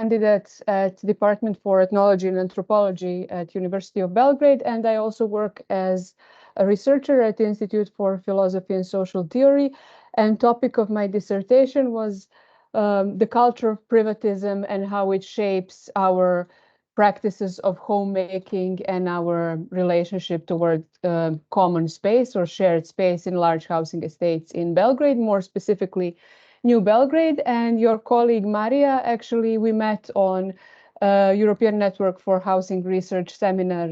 candidate at the Department for Ethnology and Anthropology at University of Belgrade, and I also work as a researcher at the Institute for Philosophy and Social Theory. And topic of my dissertation was the culture of privatism and how it shapes our practices of homemaking and our relationship toward common space or shared space in large housing estates in Belgrade, more specifically New Belgrade. And your colleague Maria, actually, we met on European Network for Housing Research seminar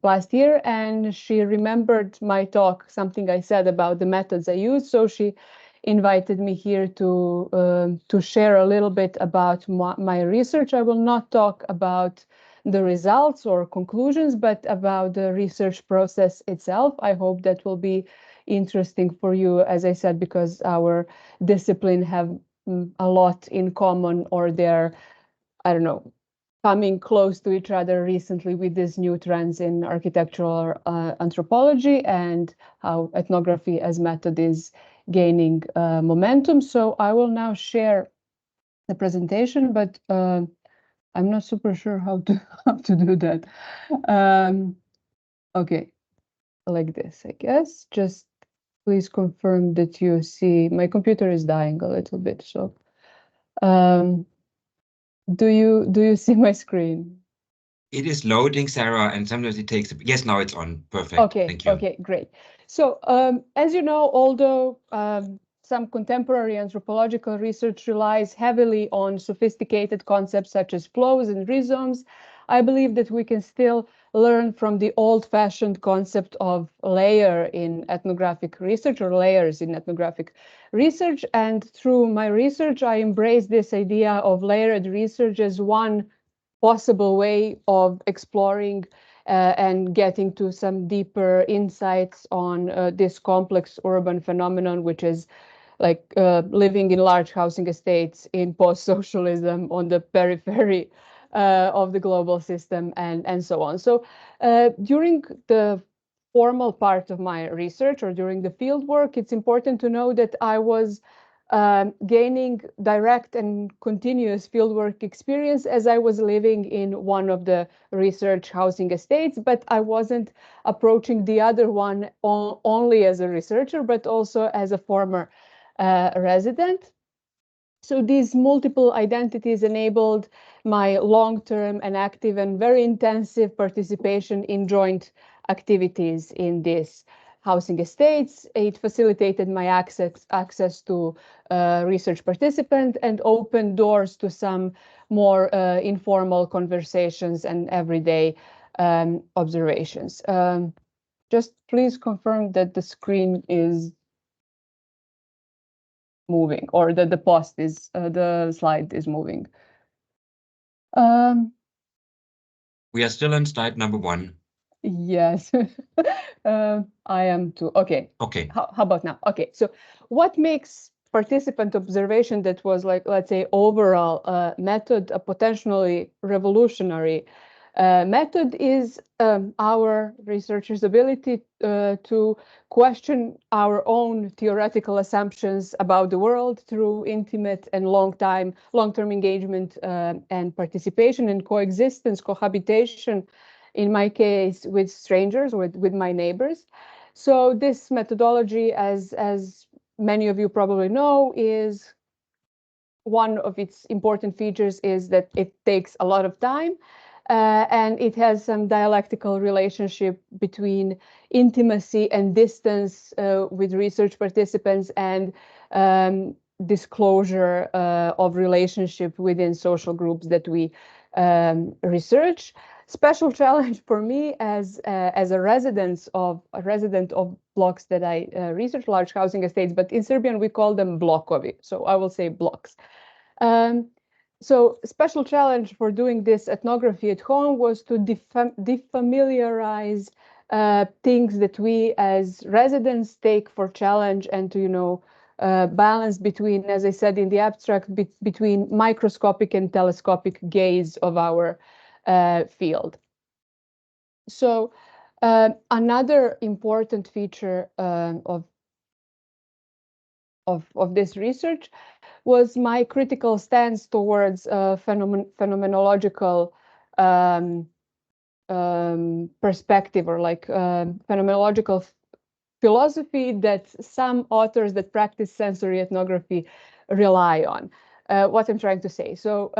last year, and she remembered my talk, something I said about the methods I use. So she invited me here to share a little bit about my research. I will not talk about the results or conclusions, but about the research process itself. I hope that will be interesting for you, as I said, because our discipline have a lot in common, or they're, I don't know, coming close to each other recently with these new trends in architectural anthropology and how ethnography as method is gaining momentum. So I will now share the presentation, but I'm not super sure how to do that. Okay, like this, I guess. Just please confirm that you see. My computer is dying a little bit, so do you see my screen? It is loading, Sarah, and sometimes it takes. Yes, now it's on. Perfect. Okay. Thank you. Okay, great. So as you know, although some contemporary anthropological research relies heavily on sophisticated concepts such as flows and rhizomes, I believe that we can still learn from the old-fashioned concept of layer in ethnographic research, or layers in ethnographic research. And through my research, I embrace this idea of layered research as one possible way of exploring and getting to some deeper insights on this complex urban phenomenon, which is like living in large housing estates in post-socialism on the periphery of the global system, and so on. So during the formal part of my research, or during the field work, it's important to know that I was gaining direct and continuous fieldwork experience as I was living in one of the research housing estates, but I wasn't approaching the other one only as a researcher, but also as a former resident. So these multiple identities enabled my long-term and active and very intensive participation in joint activities in this housing estates. It facilitated my access to research participants and opened doors to some more informal conversations and everyday observations. Just please confirm that the screen is moving, or that the slide is moving. We are still on slide number 1. Yes, I am too. Okay. Okay. How about now? Okay. So what makes participant observation that was like, let's say, overall method a potentially revolutionary method is our researchers' ability to question our own theoretical assumptions about the world through intimate and long-term engagement and participation and coexistence, cohabitation, in my case, with strangers, with my neighbors. So this methodology, as many of you probably know, is one of its important features is that it takes a lot of time, and it has some dialectical relationship between intimacy and distance with research participants, and disclosure of relationship within social groups that we research. Special challenge for me as a resident of blocks that I research, large housing estates, but in Serbian we call them blokovi, so I will say blocks. So special challenge for doing this ethnography at home was to defamiliarize things that we as residents take for challenge, and to balance between, as I said in the abstract, between microscopic and telescopic gaze of our field. So another important feature of this research was my critical stance towards phenomenological perspective, or like phenomenological philosophy that some authors that practice sensory ethnography rely on. What I'm trying to say. So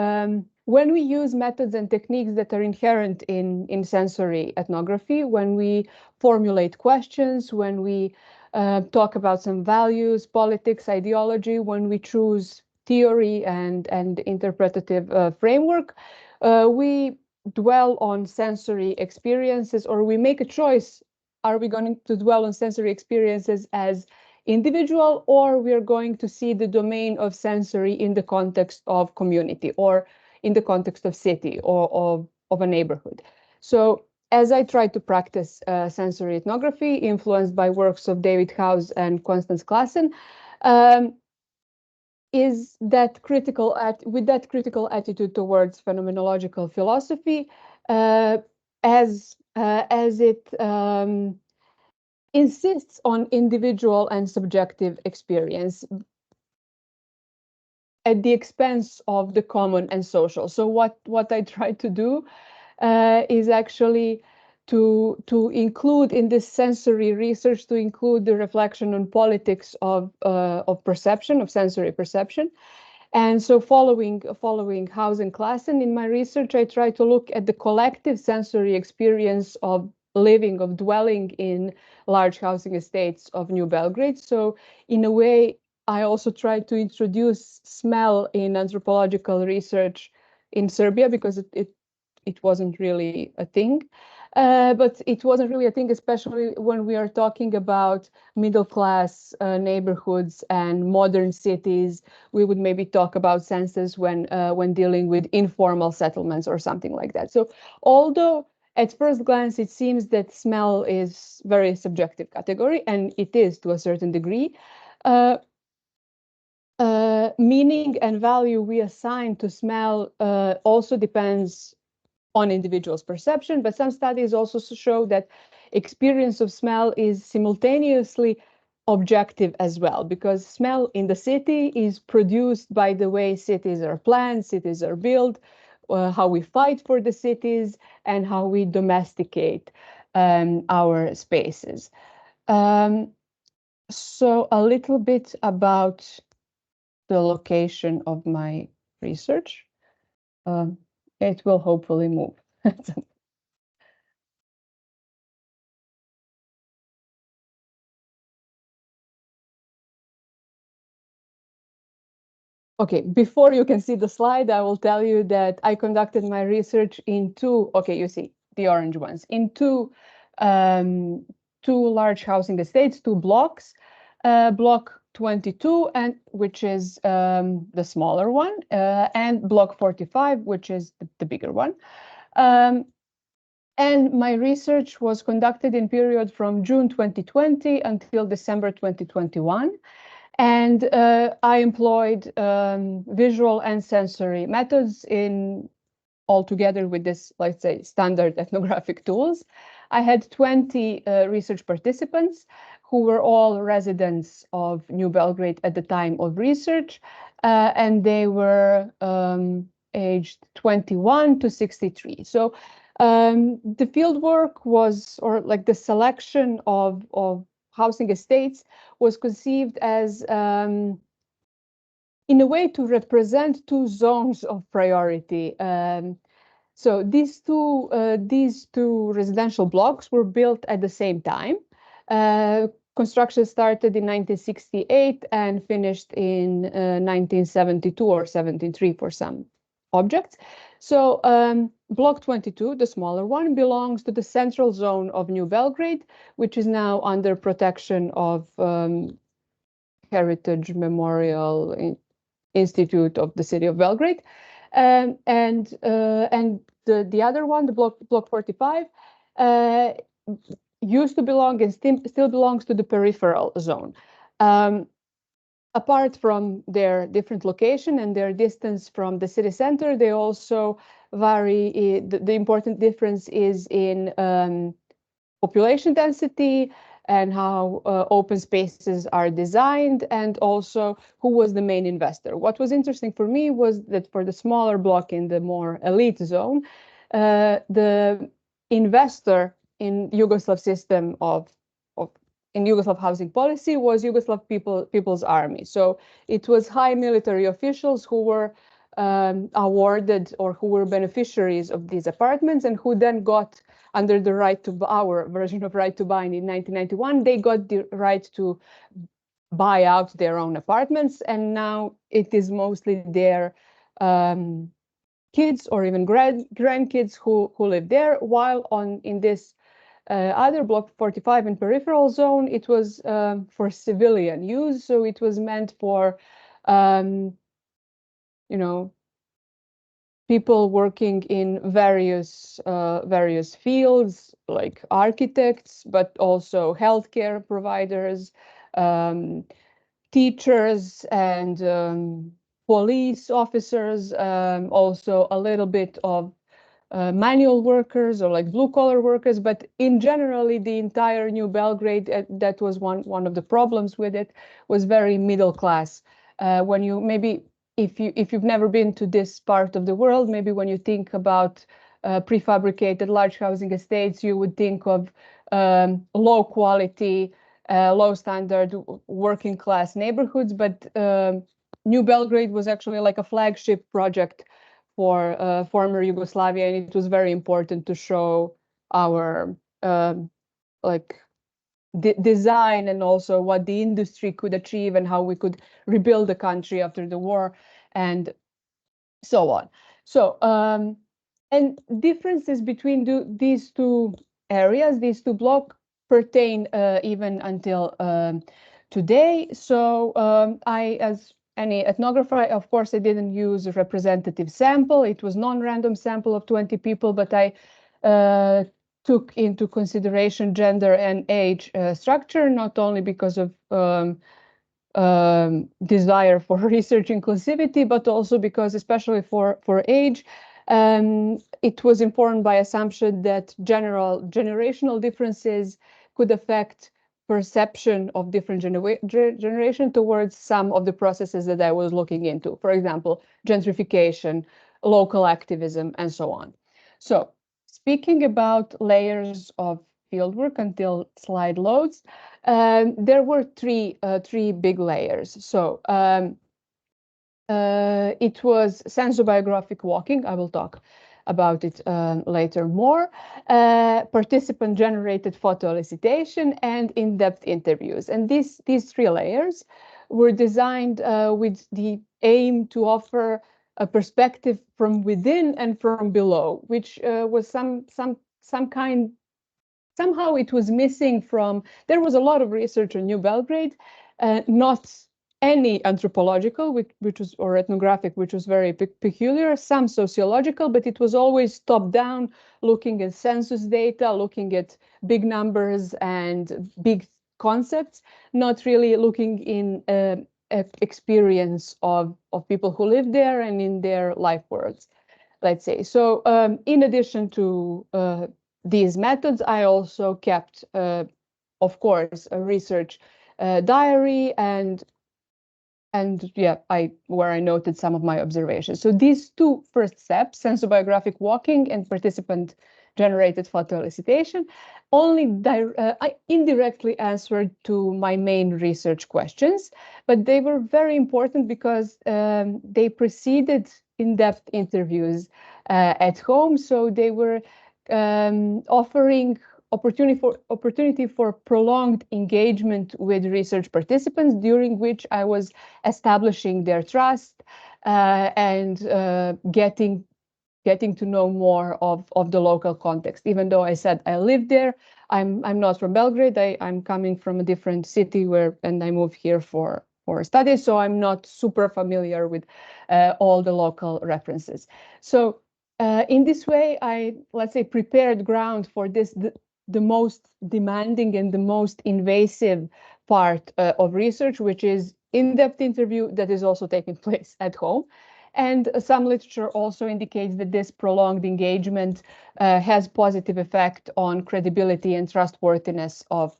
when we use methods and techniques that are inherent in sensory ethnography, when we formulate questions, when we talk about some values, politics, ideology, when we choose theory and interpretative framework, we dwell on sensory experiences, or we make a choice. Are we going to dwell on sensory experiences as individual, or we are going to see the domain of sensory in the context of community, or in the context of city, or of a neighborhood? So as I try to practice sensory ethnography, influenced by works of David House and Constance Classen, is that with that critical attitude towards phenomenological philosophy, as it insists on individual and subjective experience at the expense of the common and social. So what I try to do is actually to include in this sensory research, to include the reflection on politics of perception, of sensory perception. And so following House and Classen in my research, I try to look at the collective sensory experience of living, of dwelling in large housing estates of New Belgrade. So in a way, I also tried to introduce smell in anthropological research in Serbia, because it wasn't really a thing. But it wasn't really a thing, especially when we are talking about middle-class neighborhoods and modern cities. We would maybe talk about senses when dealing with informal settlements or something like that. So although at first glance it seems that smell is very subjective category, and it is to a certain degree, meaning and value we assign to smell also depends on individuals' perception, but some studies also show that experience of smell is simultaneously objective as well, because smell in the city is produced by the way cities are planned, cities are built, how we fight for the cities, and how we domesticate our spaces. So a little bit about the location of my research. It will hopefully move. Okay, before you can see the slide, I will tell you that I conducted my research in two, okay, you see the orange ones, in two large housing estates, two blocks, block 22, and which is the smaller one, and block 45, which is the bigger one. And my research was conducted in period from June 2020 until December 2021. And I employed visual and sensory methods all together with this, let's say, standard ethnographic tools. I had 20 research participants who were all residents of New Belgrade at the time of research, and they were aged 21 to 63. So the field work was, or like the selection of housing estates was conceived as, in a way, to represent two zones of priority. So these two residential blocks were built at the same time. Construction started in 1968 and finished in 1972 or 73 for some objects. So block 22, the smaller one, belongs to the central zone of New Belgrade, which is now under protection of Heritage Memorial Institute of the city of Belgrade. And the other one, the block 45, used to belong and still belongs to the peripheral zone. Apart from their different location and their distance from the city center, they also vary. The important difference is in population density, and how open spaces are designed, and also who was the main investor. What was interesting for me was that for the smaller block in the more elite zone, the investor in Yugoslav system in Yugoslav housing policy was Yugoslav People's Army. So it was high military officials who were awarded or who were beneficiaries of these apartments, and who then got, under the right to our version of right to buy in 1991, they got the right to buy out their own apartments, and now it is mostly their kids or even grandkids who live there, while in this other block 45 in peripheral zone, it was for civilian use. So it was meant for, people working in various fields, like architects, but also healthcare providers, teachers, and police officers, also a little bit of manual workers or like blue collar workers, but in generally the entire New Belgrade, that was one of the problems with it, was very middle class. When you maybe if you've never been to this part of the world, maybe when you think about prefabricated large housing estates, you would think of low quality, low standard working class neighborhoods, but New Belgrade was actually like a flagship project for former Yugoslavia, and it was very important to show our design, and also what the industry could achieve and how we could rebuild the country after the war, and so on. So and differences between these two areas, these two blocks, pertain even until today. So as any ethnographer, of course, I didn't use a representative sample. It was non-random sample of 20 people, but I took into consideration gender and age structure, not only because of desire for research inclusivity, but also because, especially for age, it was informed by assumption that generational differences could affect perception of different generation towards some of the processes that I was looking into. For example, gentrification, local activism, and so on. So speaking about layers of fieldwork until slide loads, there were three big layers. So it was sensobiographic walking. I will talk about it later more. Participant-generated photo-elicitation and in-depth interviews. And these three layers were designed with the aim to offer a perspective from within and from below, which was somehow it was missing from. There was a lot of research on New Belgrade, not any anthropological, or ethnographic, which was very peculiar, some sociological, but it was always top down, looking at census data, looking at big numbers and big concepts, not really looking in experience of people who live there and in their life worlds, let's say. So in addition to these methods, I also kept, of course, a research diary, and yeah, where I noted some of my observations. So these two first steps, sensobiographic walking and participant-generated photo-elicitation, only indirectly answered to my main research questions, but they were very important because they preceded in-depth interviews at home. So they were offering opportunity for prolonged engagement with research participants, during which I was establishing their trust and getting to know more of the local context. Even though I said I lived there, I'm not from Belgrade. I'm coming from a different city and I moved here for studies, so I'm not super familiar with all the local references. So in this way, I, let's say, prepared ground for this, the most demanding and the most invasive part of research, which is in-depth interview that is also taking place at home. And some literature also indicates that this prolonged engagement has positive effect on credibility and trustworthiness of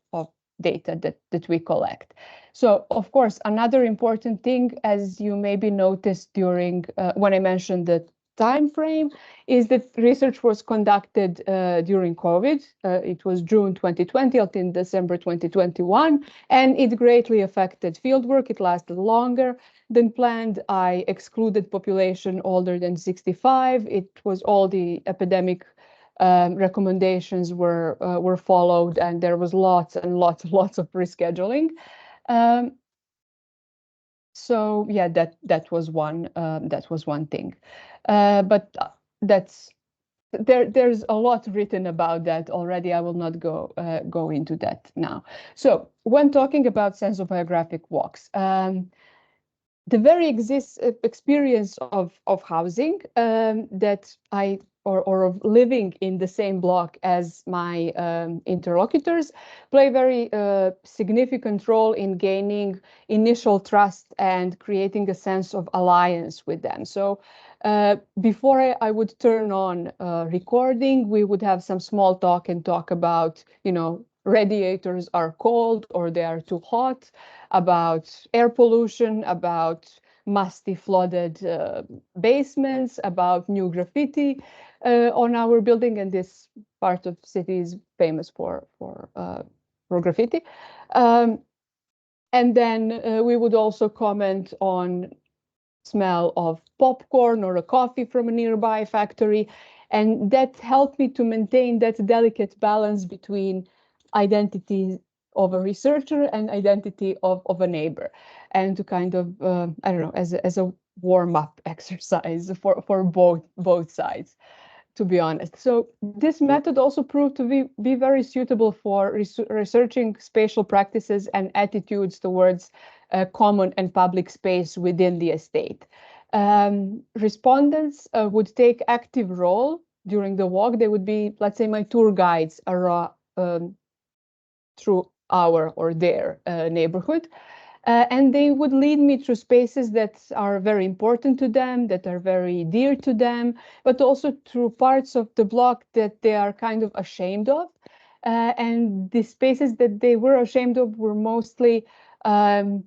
data that we collect. So, of course, another important thing, as you maybe noticed during when I mentioned the time frame, is that research was conducted during COVID. It was June 2020 until December 2021, and it greatly affected fieldwork. It lasted longer than planned. I excluded population older than 65. It was all the epidemic recommendations were followed, and there was lots and lots of rescheduling. So yeah, that was one thing, but there's a lot written about that already. I will not go into that now. So when talking about sensobiographic walks, the very experience of housing that or of living in the same block as my interlocutors play a very significant role in gaining initial trust and creating a sense of alliance with them. So before I would turn on recording, we would have some small talk and talk about, radiators are cold or they are too hot, about air pollution, about musty flooded basements, about new graffiti on our building, and this part of the city is famous for graffiti. And then we would also comment on smell of popcorn or a coffee from a nearby factory, and that helped me to maintain that delicate balance between identity of a researcher and identity of a neighbor, and to kind of I don't know, as a warm-up exercise for both sides, to be honest. So this method also proved to be very suitable for researching spatial practices and attitudes towards common and public space within the estate. Respondents would take active role during the walk. They would be, let's say, my tour guides through our or their neighborhood. And they would lead me through spaces that are very important to them, that are very dear to them, but also through parts of the block that they are kind of ashamed of. And the spaces that they were ashamed of were mostly the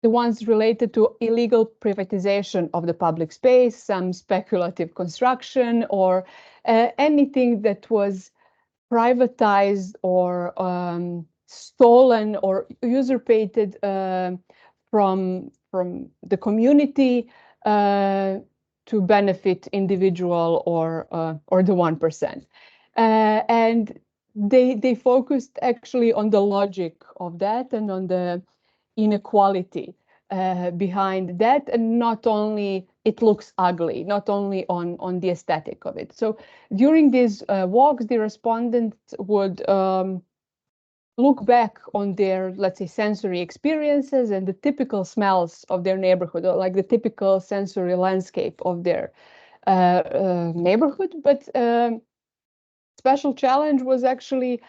ones related to illegal privatization of the public space, some speculative construction, or anything that was privatized or stolen or usurpated from the community to benefit individual or the 1%. And they focused actually on the logic of that and on the inequality behind that, and not only it looks ugly, not only on the aesthetic of it. So during these walks, the respondents would look back on their, let's say, sensory experiences and the typical smells of their neighborhood, or like the typical sensory landscape of their neighborhood. But special challenge was actually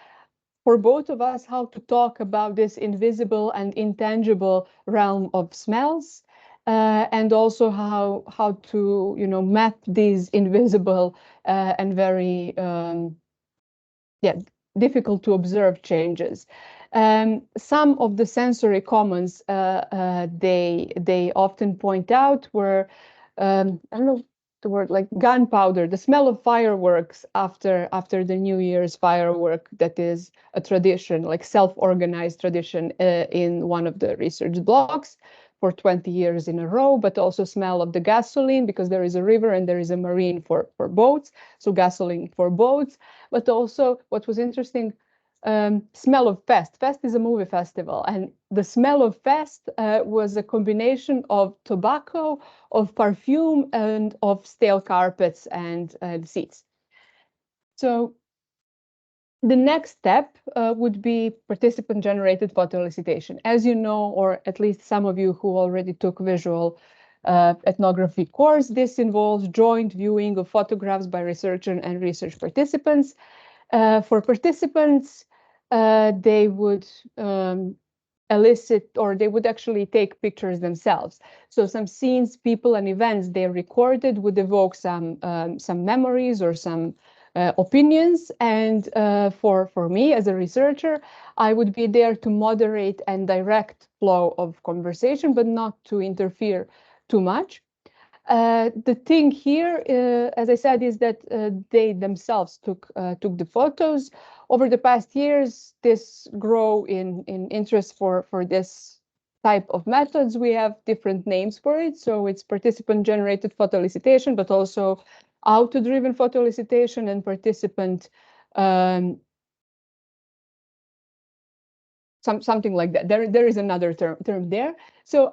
for both of us how to talk about this invisible and intangible realm of smells, and also how to map these invisible and very difficult to observe changes. Some of the sensory commons they often point out were I don't know the word, like gunpowder, the smell of fireworks after the New Year's firework. That is a tradition, like self-organized tradition in one of the research blocks for 20 years in a row, but also smell of the gasoline, because there is a river and there is a marine for boats, so gasoline for boats. But also what was interesting, smell of Fest. Fest is a movie festival, and the smell of Fest was a combination of tobacco, of perfume, and of stale carpets and seats. So the next step would be participant-generated photo-elicitation. As you know, or at least some of you who already took visual ethnography course, this involves joint viewing of photographs by researcher and research participants. For participants, they would elicit, or they would actually take pictures themselves. So some scenes, people, and events they recorded would evoke some memories or some opinions. And for me as a researcher, I would be there to moderate and direct flow of conversation, but not to interfere too much. The thing here, as I said, is that they themselves took the photos. Over the past years, this grow in interest for this type of methods. We have different names for it. So it's participant-generated photo-elicitation, but also auto-driven photo-elicitation and participant something like that. There is another term there. So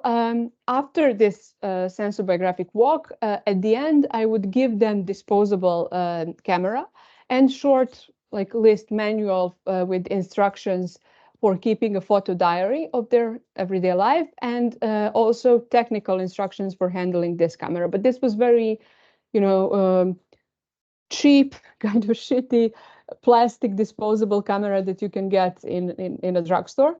after this sensobiographic walk, at the end, I would give them disposable camera and short list manual with instructions for keeping a photo diary of their everyday life, and also technical instructions for handling this camera. But this was very, cheap, kind of shitty plastic disposable camera that you can get in a drugstore.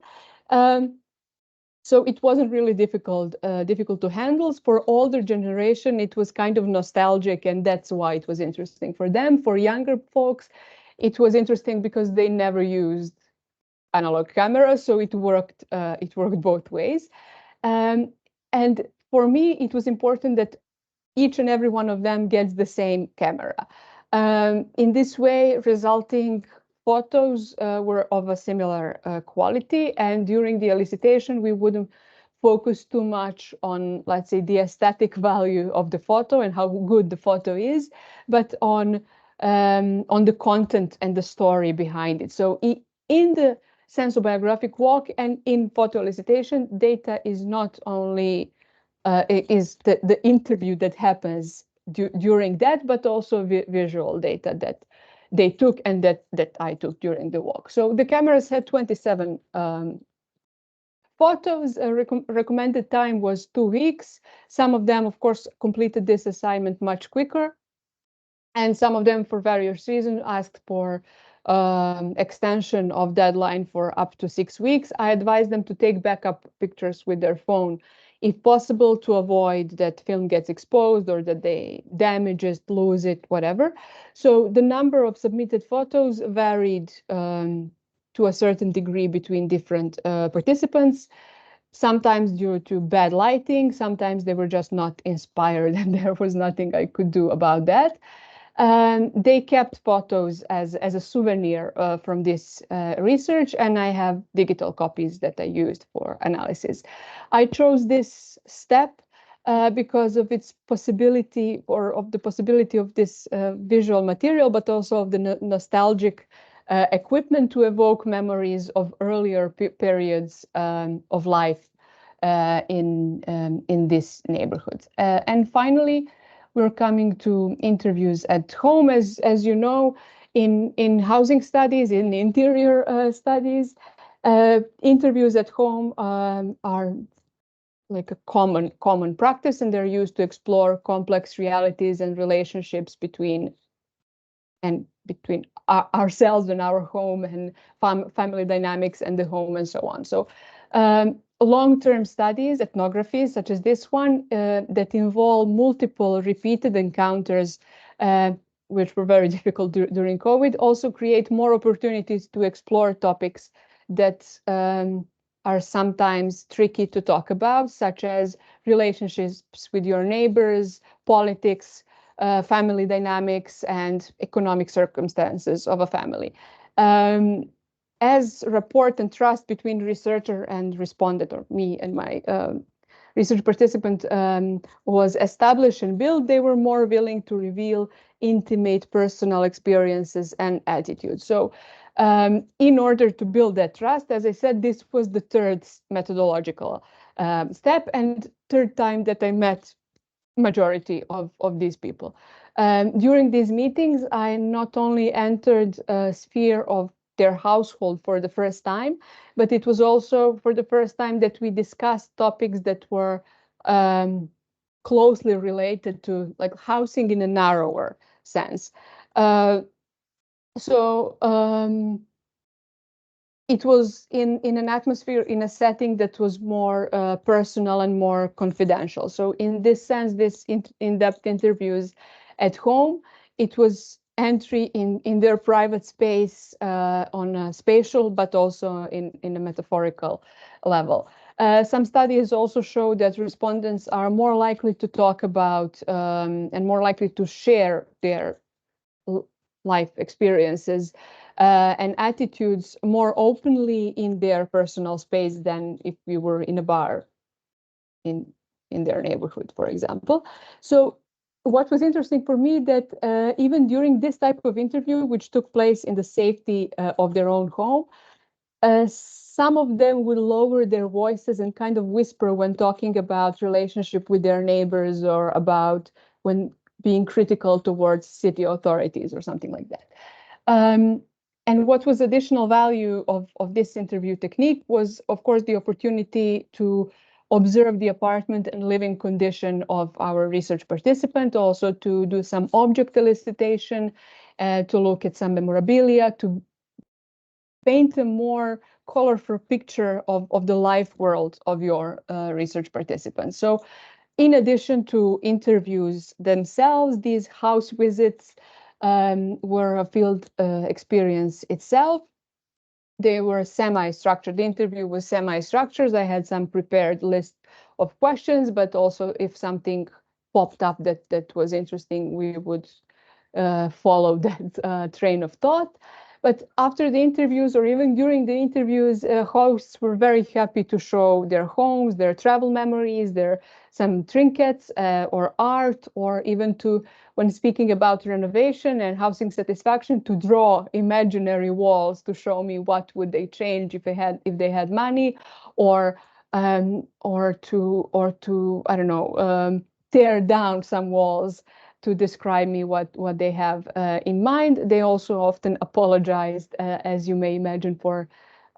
So it wasn't really difficult to handle. For older generation, it was kind of nostalgic, and that's why it was interesting for them. For younger folks, it was interesting because they never used analog cameras, so it worked both ways. And for me, it was important that each and every one of them gets the same camera. In this way, resulting photos were of a similar quality, and during the elicitation, we wouldn't focus too much on, let's say, the aesthetic value of the photo and how good the photo is, but on the content and the story behind it. So in the sensobiographic walk and in photo elicitation, data is not only is the interview that happens during that, but also visual data that they took and that I took during the walk. So the cameras had 27 photos. Recommended time was 2 weeks. Some of them, of course, completed this assignment much quicker. And some of them, for various reasons, asked for extension of deadline for up to 6 weeks. I advised them to take backup pictures with their phone, if possible, to avoid that film gets exposed or that they damage it, lose it, whatever. So the number of submitted photos varied to a certain degree between different participants, sometimes due to bad lighting, sometimes they were just not inspired and there was nothing I could do about that. They kept photos as a souvenir from this research, and I have digital copies that I used for analysis. I chose this step because of its possibility, or of the possibility of this visual material, but also of the nostalgic equipment to evoke memories of earlier periods of life in this neighborhood. And finally, we're coming to interviews at home. As you know, in housing studies, in interior studies, interviews at home are like a common practice, and they're used to explore complex realities and relationships between ourselves and our home, and family dynamics and the home, and so on. So long-term studies, ethnographies such as this one, that involve multiple repeated encounters, which were very difficult during COVID, also create more opportunities to explore topics that are sometimes tricky to talk about, such as relationships with your neighbors, politics, family dynamics, and economic circumstances of a family. As rapport and trust between researcher and respondent, or me and my research participant, was established and built, they were more willing to reveal intimate personal experiences and attitudes. So in order to build that trust, as I said, this was the third methodological step and third time that I met majority of these people. During these meetings, I not only entered a sphere of their household for the first time, but it was also for the first time that we discussed topics that were closely related to like housing in a narrower sense. It was in an atmosphere, in a setting that was more personal and more confidential. So in this sense, this in-depth interviews at home, it was entry in their private space on a spatial, but also in a metaphorical level. Some studies also show that respondents are more likely to talk about and more likely to share their life experiences and attitudes more openly in their personal space than if we were in a bar in their neighborhood, for example. So what was interesting for me that even during this type of interview, which took place in the safety of their own home, some of them would lower their voices and kind of whisper when talking about relationship with their neighbors or about when being critical towards city authorities or something like that. And what was additional value of this interview technique was, of course, the opportunity to observe the apartment and living condition of our research participant, also to do some object elicitation, to look at some memorabilia, to paint a more colorful picture of the life world of your research participants. So in addition to interviews themselves, these house visits were a field experience itself. They were semi-structured. The interview was semi-structured. I had some prepared list of questions, but also if something popped up that was interesting, we would follow that train of thought. But after the interviews or even during the interviews, hosts were very happy to show their homes, their travel memories, their some trinkets or art, or even to, when speaking about renovation and housing satisfaction, to draw imaginary walls to show me what would they change if they had money, or to I don't know, tear down some walls to describe me what they have in mind. They also often apologized, as you may imagine, for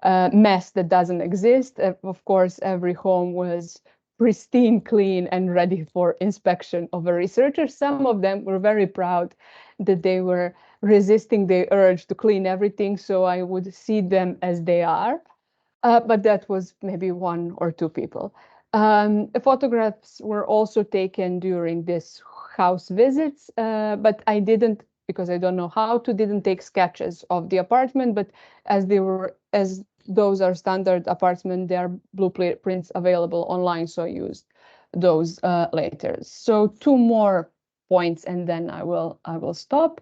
mess that doesn't exist. Of course, every home was pristine, clean, and ready for inspection of a researcher. Some of them were very proud that they were resisting the urge to clean everything, so I would see them as they are. But that was maybe one or two people. Photographs were also taken during this house visits, but I didn't, because I don't know how to, didn't take sketches of the apartment, but as those are standard apartment, there are blueprints available online, so I used those later. So two more points and then I will stop.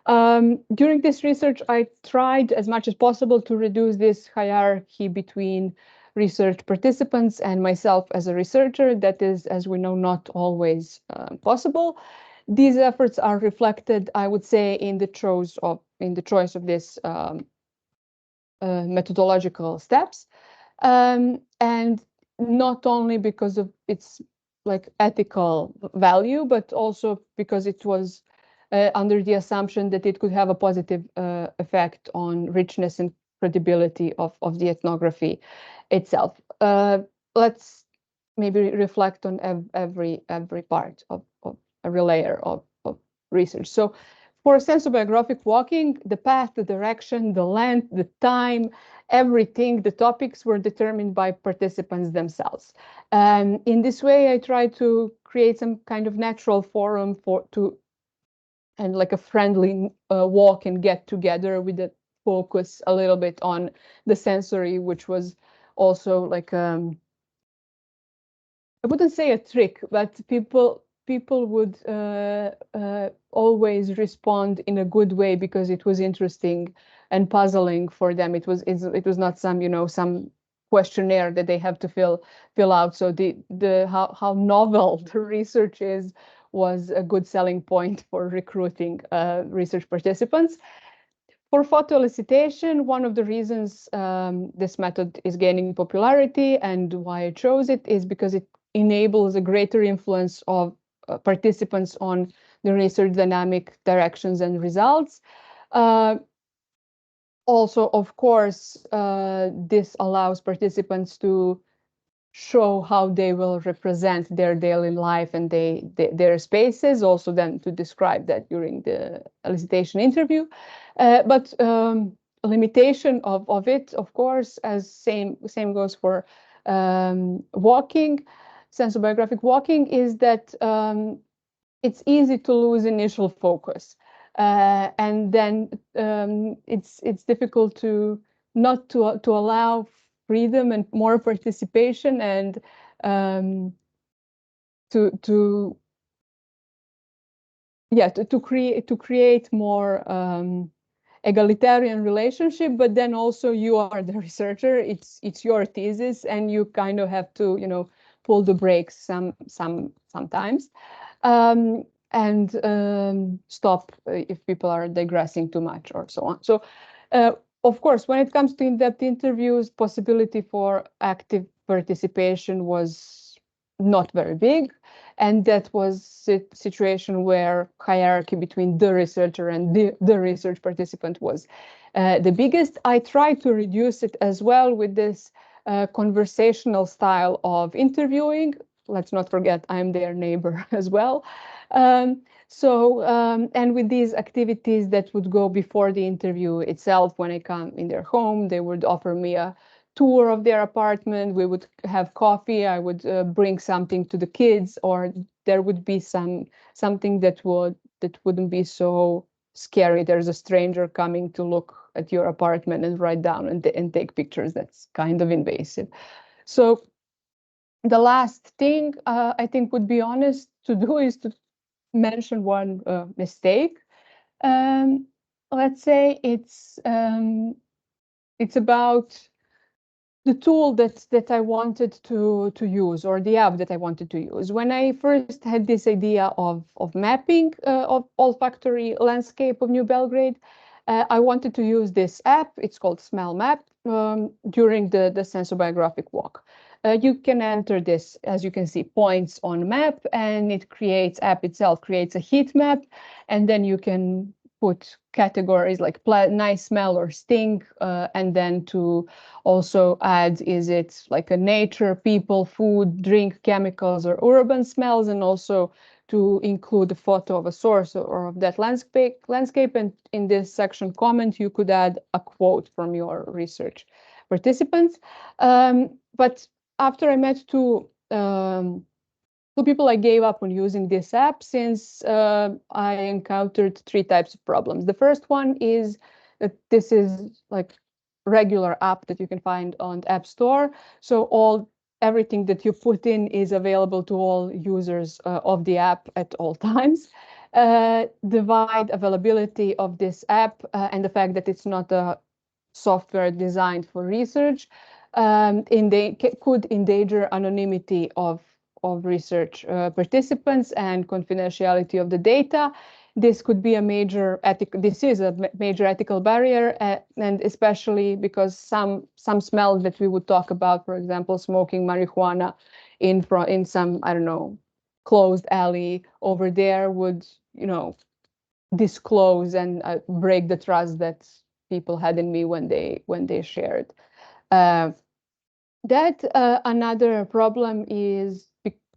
During this research, I tried as much as possible to reduce this hierarchy between research participants and myself as a researcher. That is, as we know, not always possible. These efforts are reflected, I would say, in the choice of this methodological steps, and not only because of its like ethical value, but also because it was under the assumption that it could have a positive effect on richness and credibility of the ethnography itself. Let's maybe reflect on every part of every layer of research. So for sensobiographic walking, the path, the direction, the length, the time, everything, the topics were determined by participants themselves. And in this way, I try to create some kind of natural forum and like a friendly walk and get together with the focus a little bit on the sensory, which was also like I wouldn't say a trick, but people would always respond in a good way because it was interesting and puzzling for them. It was not some some questionnaire that they have to fill out. So how novel the research is was a good selling point for recruiting research participants. For photo-elicitation, one of the reasons this method is gaining popularity and why I chose it is because it enables a greater influence of participants on the research dynamic directions and results. Also, of course, this allows participants to show how they will represent their daily life and their spaces, also then to describe that during the elicitation interview. But a limitation of it, of course, as same goes for walking, sensobiographic walking, is that it's easy to lose initial focus. And then it's difficult to not to allow freedom and more participation, and to create more egalitarian relationship. But then also you are the researcher, it's your thesis, and you kind of have to, you know, pull the brakes sometimes, and stop if people are digressing too much or so on. So of course, when it comes to in-depth interviews, possibility for active participation was not very big. And that was a situation where hierarchy between the researcher and the research participant was the biggest. I tried to reduce it as well with this conversational style of interviewing. Let's not forget, I'm their neighbor as well. And with these activities that would go before the interview itself, when I come in their home, they would offer me a tour of their apartment. We would have coffee. I would bring something to the kids, or there would be something that wouldn't be so scary. There's a stranger coming to look at your apartment and write down and take pictures. That's kind of invasive. So the last thing I think would be honest to do is to mention one mistake. Let's say it's about the tool that I wanted to use, or the app that I wanted to use. When I first had this idea of mapping of olfactory landscape of New Belgrade, I wanted to use this app. It's called Smell Map, during the sensobiographic walk. You can enter this, as you can see, points on map, and app itself creates a heat map, and then you can put categories like nice smell or stink, and then to also add, is it like a nature, people, food, drink, chemicals, or urban smells, and also to include a photo of a source or of that landscape. And in this section comment, you could add a quote from your research participants. But after I met two people, I gave up on using this app, since I encountered three types of problems. The first one is that this is like regular app that you can find on the App Store. So everything that you put in is available to all users of the app at all times. The wide availability of this app, and the fact that it's not a software designed for research, could endanger anonymity of research participants and confidentiality of the data. This could be a major ethical barrier, and especially because some smells that we would talk about, for example, smoking marijuana in some, I don't know, closed alley over there, would, you know, disclose and break the trust that people had in me when they shared. Another problem is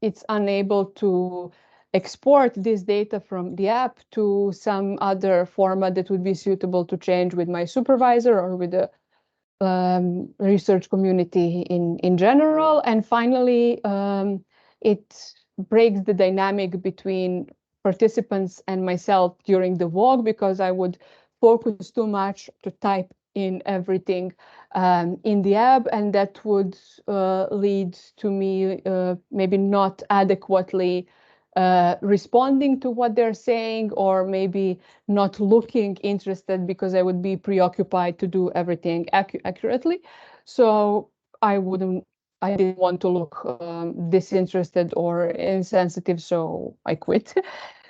it's unable to export this data from the app to some other format that would be suitable to change with my supervisor or with the research community in general. And finally, it breaks the dynamic between participants and myself during the walk, because I would focus too much to type in everything in the app, and that would lead to me maybe not adequately responding to what they're saying, or maybe not looking interested, because I would be preoccupied to do everything accurately. So I didn't want to look disinterested or insensitive, so I quit.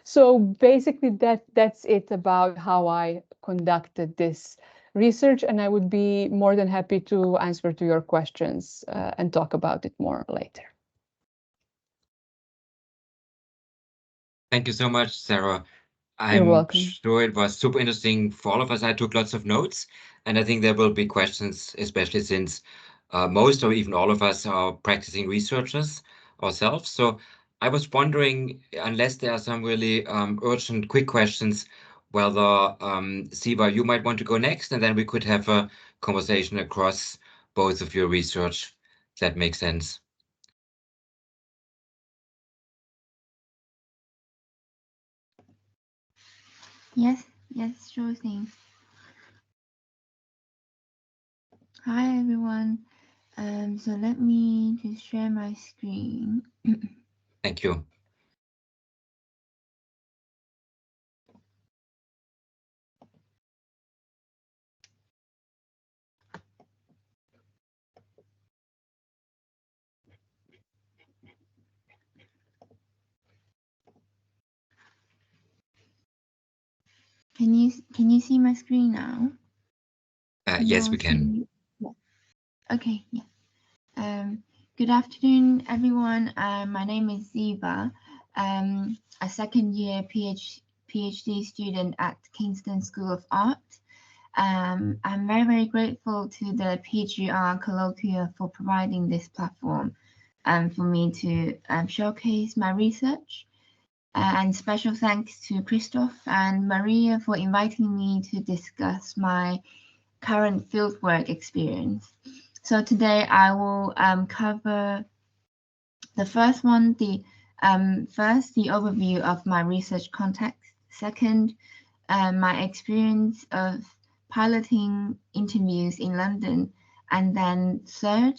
So basically that's it about how I conducted this research, and I would be more than happy to answer to your questions and talk about it more later. Thank you so much, Sara. You're I'm welcome. sure it was super interesting for all of us. I took lots of notes, and I think there will be questions, especially since most or even all of us are practicing researchers ourselves. So I was wondering, unless there are some really urgent, quick questions, whether Ziva, you might want to go next, and then we could have a conversation across both of your research. That makes sense. Yes, Yes, sure thing. Hi everyone. So let me just share my screen. Thank you. Can you see my screen now? Can you Yes, all we can. see? Yeah. Okay. Yeah. Good afternoon, everyone. My name is Ziva. A second-year PhD student at Kingston School of Art. I'm very, very grateful to the PGR colloquium for providing this platform for me to showcase my research. And special thanks to Christoph and Maria for inviting me to discuss my current fieldwork experience. So today I will cover the first one, first the overview of my research context. Second, my experience of piloting interviews in London, and then third,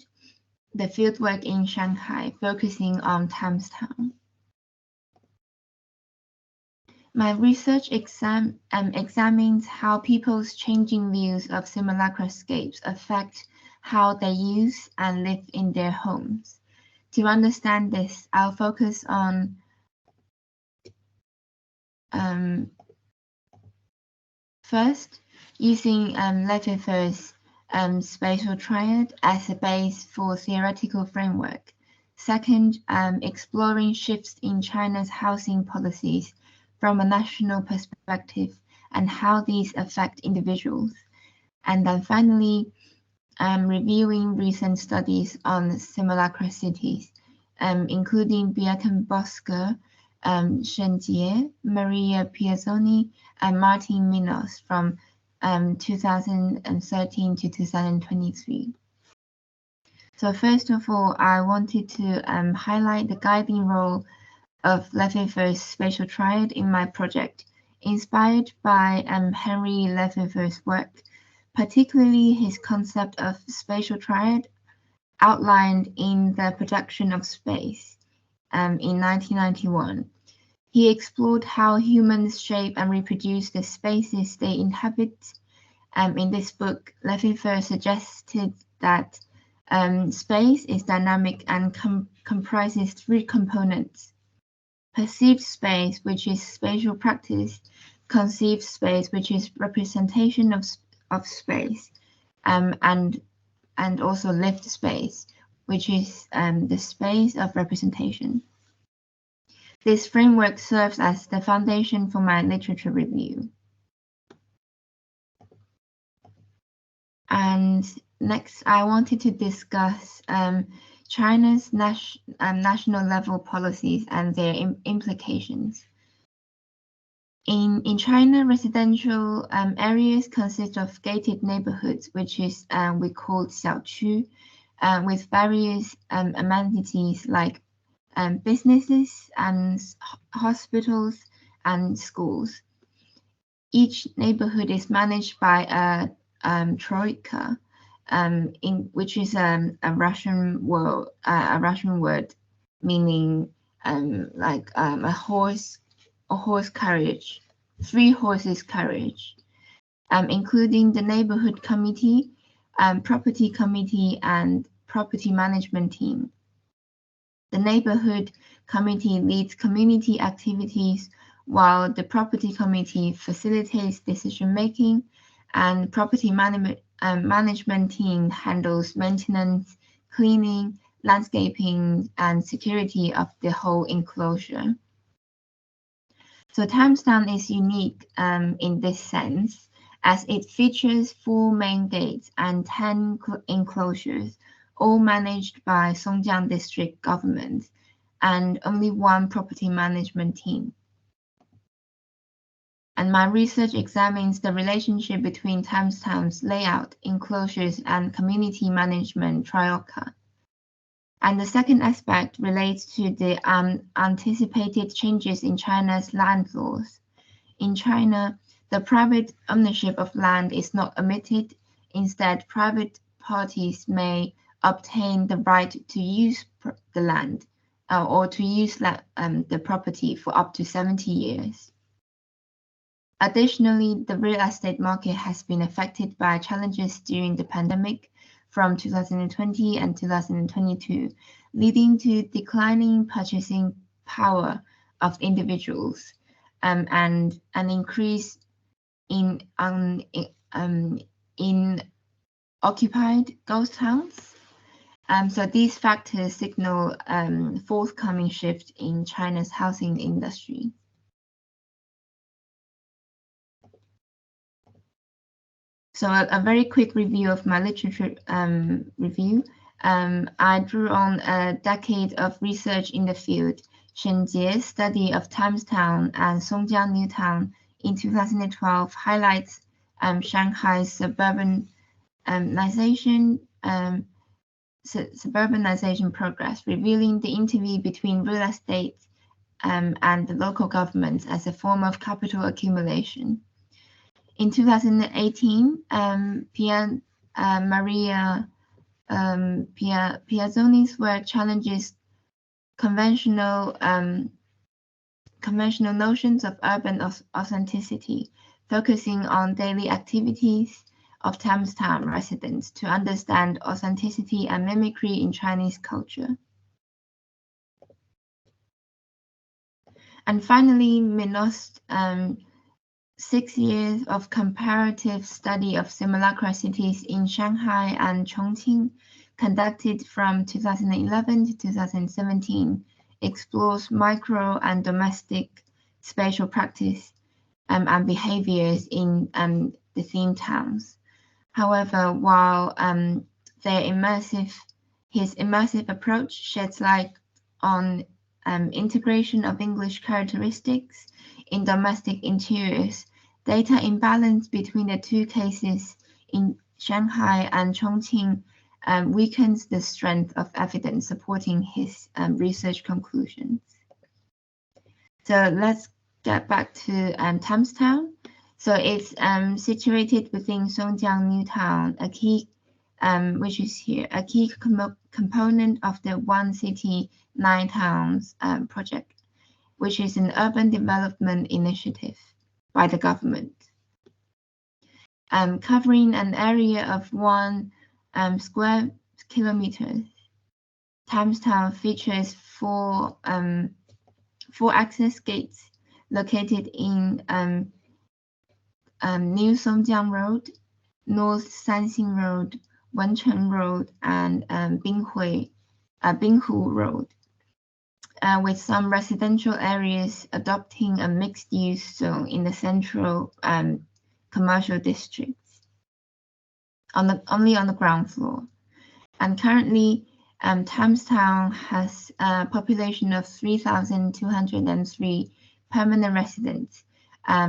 the fieldwork in Shanghai, focusing on Thamstown. My research examines how people's changing views of simulacroscapes affect how they use and live in their homes. To understand this, I'll focus on first, using Lefebvre's spatial triad as a base for theoretical framework. Second, exploring shifts in China's housing policies from a national perspective and how these affect individuals. And then finally, reviewing recent studies on simulacra cities, including Birkenbosker, Shen Jie, Maria Piazzoni, and Martin Minos from 2013 to 2023. So first of all, I wanted to highlight the guiding role of Lefebvre's spatial triad in my project, inspired by Henri Lefebvre's work, particularly his concept of spatial triad outlined in The Production of Space in 1991. He explored how humans shape and reproduce the spaces they inhabit. In this book, Lefebvre suggested that space is dynamic and comprises three components: perceived space, which is spatial practice; conceived space, which is representation of space; and also lived space, which is the space of representation. This framework serves as the foundation for my literature review. And next, I wanted to discuss China's national level policies and their implications. In China, residential areas consist of gated neighborhoods, which is we call xiaoqu, with various amenities like businesses and hospitals and schools. Each neighborhood is managed by a troika, which is a Russian word meaning like a horse carriage, 3 horses carriage, including the neighborhood committee, property committee, and property management team. The neighborhood committee leads community activities, while the property committee facilitates decision-making, and property management team handles maintenance, cleaning, landscaping, and security of the whole enclosure. So Thamstown is unique in this sense, as it features 4 main gates and 10 enclosures, all managed by Songjiang District government, and only 1 property management team. And my research examines the relationship between Thamstown's layout, enclosures, and community management troika. And the second aspect relates to the anticipated changes in China's land laws. In China, The private ownership of land is not omitted. Instead, private parties may obtain the right to use the land or to use the property for up to 70 years. Additionally, the real estate market has been affected by challenges during the pandemic from 2020 and 2022, leading to declining purchasing power of individuals and an increase in occupied ghost towns. So these factors signal forthcoming shift in China's housing industry. So a very quick review of my literature review. I drew on a decade of research in the field. Shen Jie's study of Thamestown and Songjiang New Town in 2012 highlights Shanghai's suburbanization progress, revealing the interview between real estate and the local governments as a form of capital accumulation. In 2018, Maria Piazzoni's work challenges conventional notions of urban authenticity, focusing on daily activities of Thamestown residents to understand authenticity and mimicry in Chinese culture. And finally, Minos' 6 years of comparative study of simulacra cities in Shanghai and Chongqing, conducted from 2011 to 2017, explores micro and domestic spatial practice and behaviors in the theme towns. However, while his immersive approach sheds light on integration of English characteristics in domestic interiors, data imbalance between the two cases in Shanghai and Chongqing weakens the strength of evidence supporting his research conclusions. So let's get back to Thamestown. So it's situated within Songjiang New Town, a key, which is here, a key component of the One City, Nine Towns project, which is an urban development initiative by the government, covering an area of 1 square kilometers. Thamestown features four access gates located in New Songjiang Road, North Sanxing Road, Wencheng Road, and Binghu Road, with some residential areas adopting a mixed-use zone in the central commercial districts, only on the ground floor. And currently, Thamestown has a population of 3,203 permanent residents,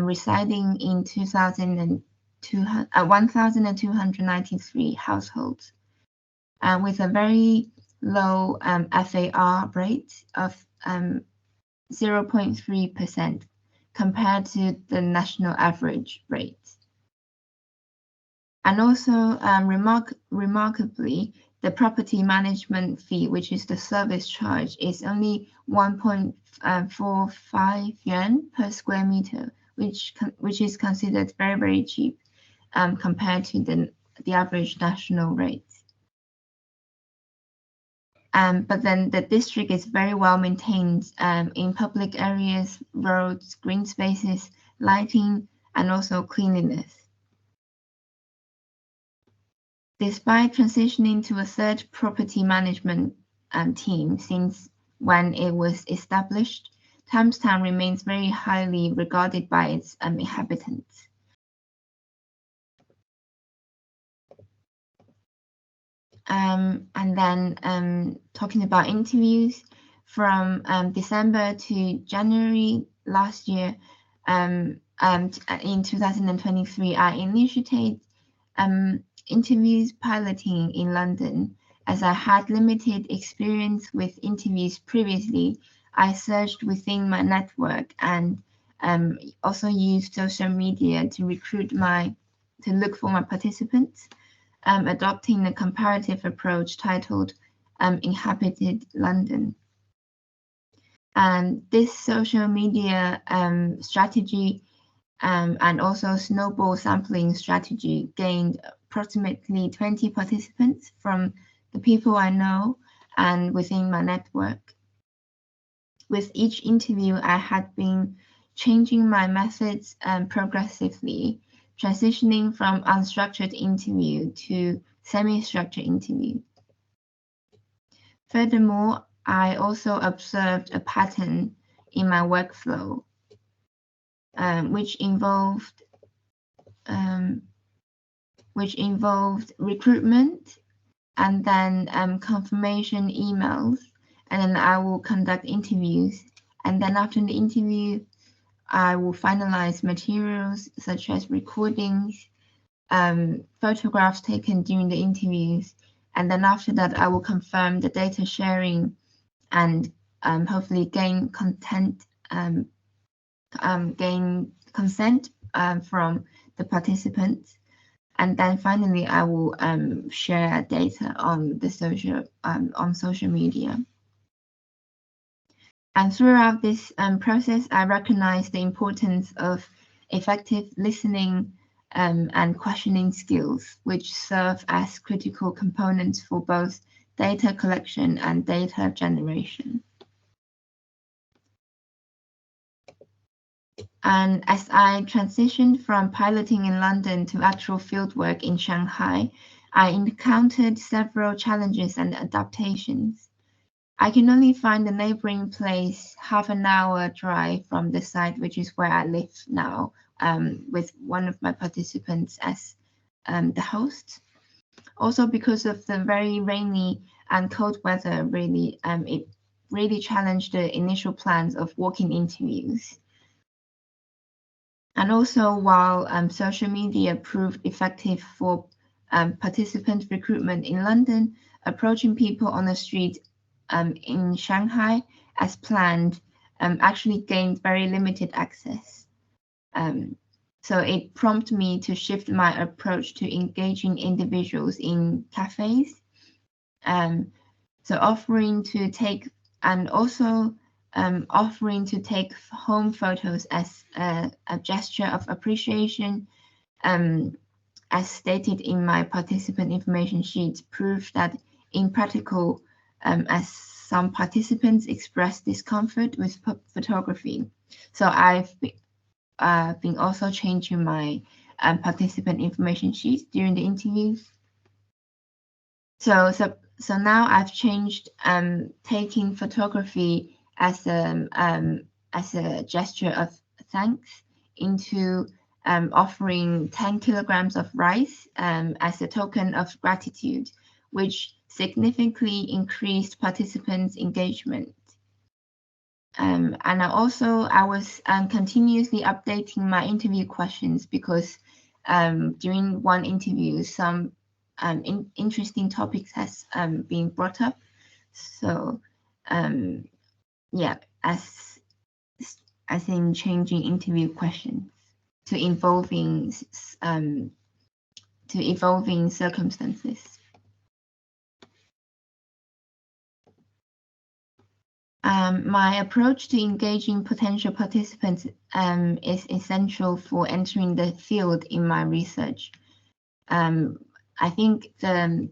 residing in 1,293 households, with a very low FAR rate of 0.3% compared to the national average rate. And also, remarkably, the property management fee, which is the service charge, is only 1.45 yuan per square meter, which is considered very, very cheap compared to the average national rate. But then the district is very well maintained in public areas, roads, green spaces, lighting, and also cleanliness. Despite transitioning to a third property management team since when it was established, Thamestown remains very highly regarded by its inhabitants. And then talking about interviews, from December to January last year, in 2023, I initiated interviews piloting in London. As I had limited experience with interviews previously, I searched within my network and also used social media to look for my participants, adopting a comparative approach titled Inhabited London. And this social media strategy and also snowball sampling strategy gained approximately 20 participants from the people I know and within my network. With each interview, I had been changing my methods progressively, transitioning from unstructured interview to semi-structured interview. Furthermore, I also observed a pattern in my workflow, which involved recruitment and then confirmation emails, and then I will conduct interviews, and then after the interview, I will finalize materials such as recordings, photographs taken during the interviews, and then after that, I will confirm the data sharing and hopefully gain consent from the participants. And then finally, I will share data on the social media. And throughout this process, I recognize the importance of effective listening and questioning skills, which serve as critical components for both data collection and data generation. And as I transitioned from piloting in London to actual fieldwork in Shanghai, I encountered several challenges and adaptations. I can only find the neighboring place half an hour drive from the site, which is where I live now, with one of my participants as the host. Also, because of the very rainy and cold weather, it really challenged the initial plans of walk-in interviews. And also, while social media proved effective for participant recruitment in London, approaching people on the street in Shanghai as planned actually gained very limited access. So it prompted me to shift my approach to engaging individuals in cafes. So offering to take home photos as a gesture of appreciation, as stated in my participant information sheet, proved that in practical, as some participants expressed discomfort with photography. So I've been also changing my participant information sheets during the interviews. So now I've changed taking photography as a gesture of thanks into offering 10 kilograms of rice as a token of gratitude, which significantly increased participants' engagement. And I was continuously updating my interview questions because during one interview, some interesting topics has been brought up. So yeah, as in changing interview questions to evolving circumstances. My approach to engaging potential participants is essential for entering the field in my research. I think the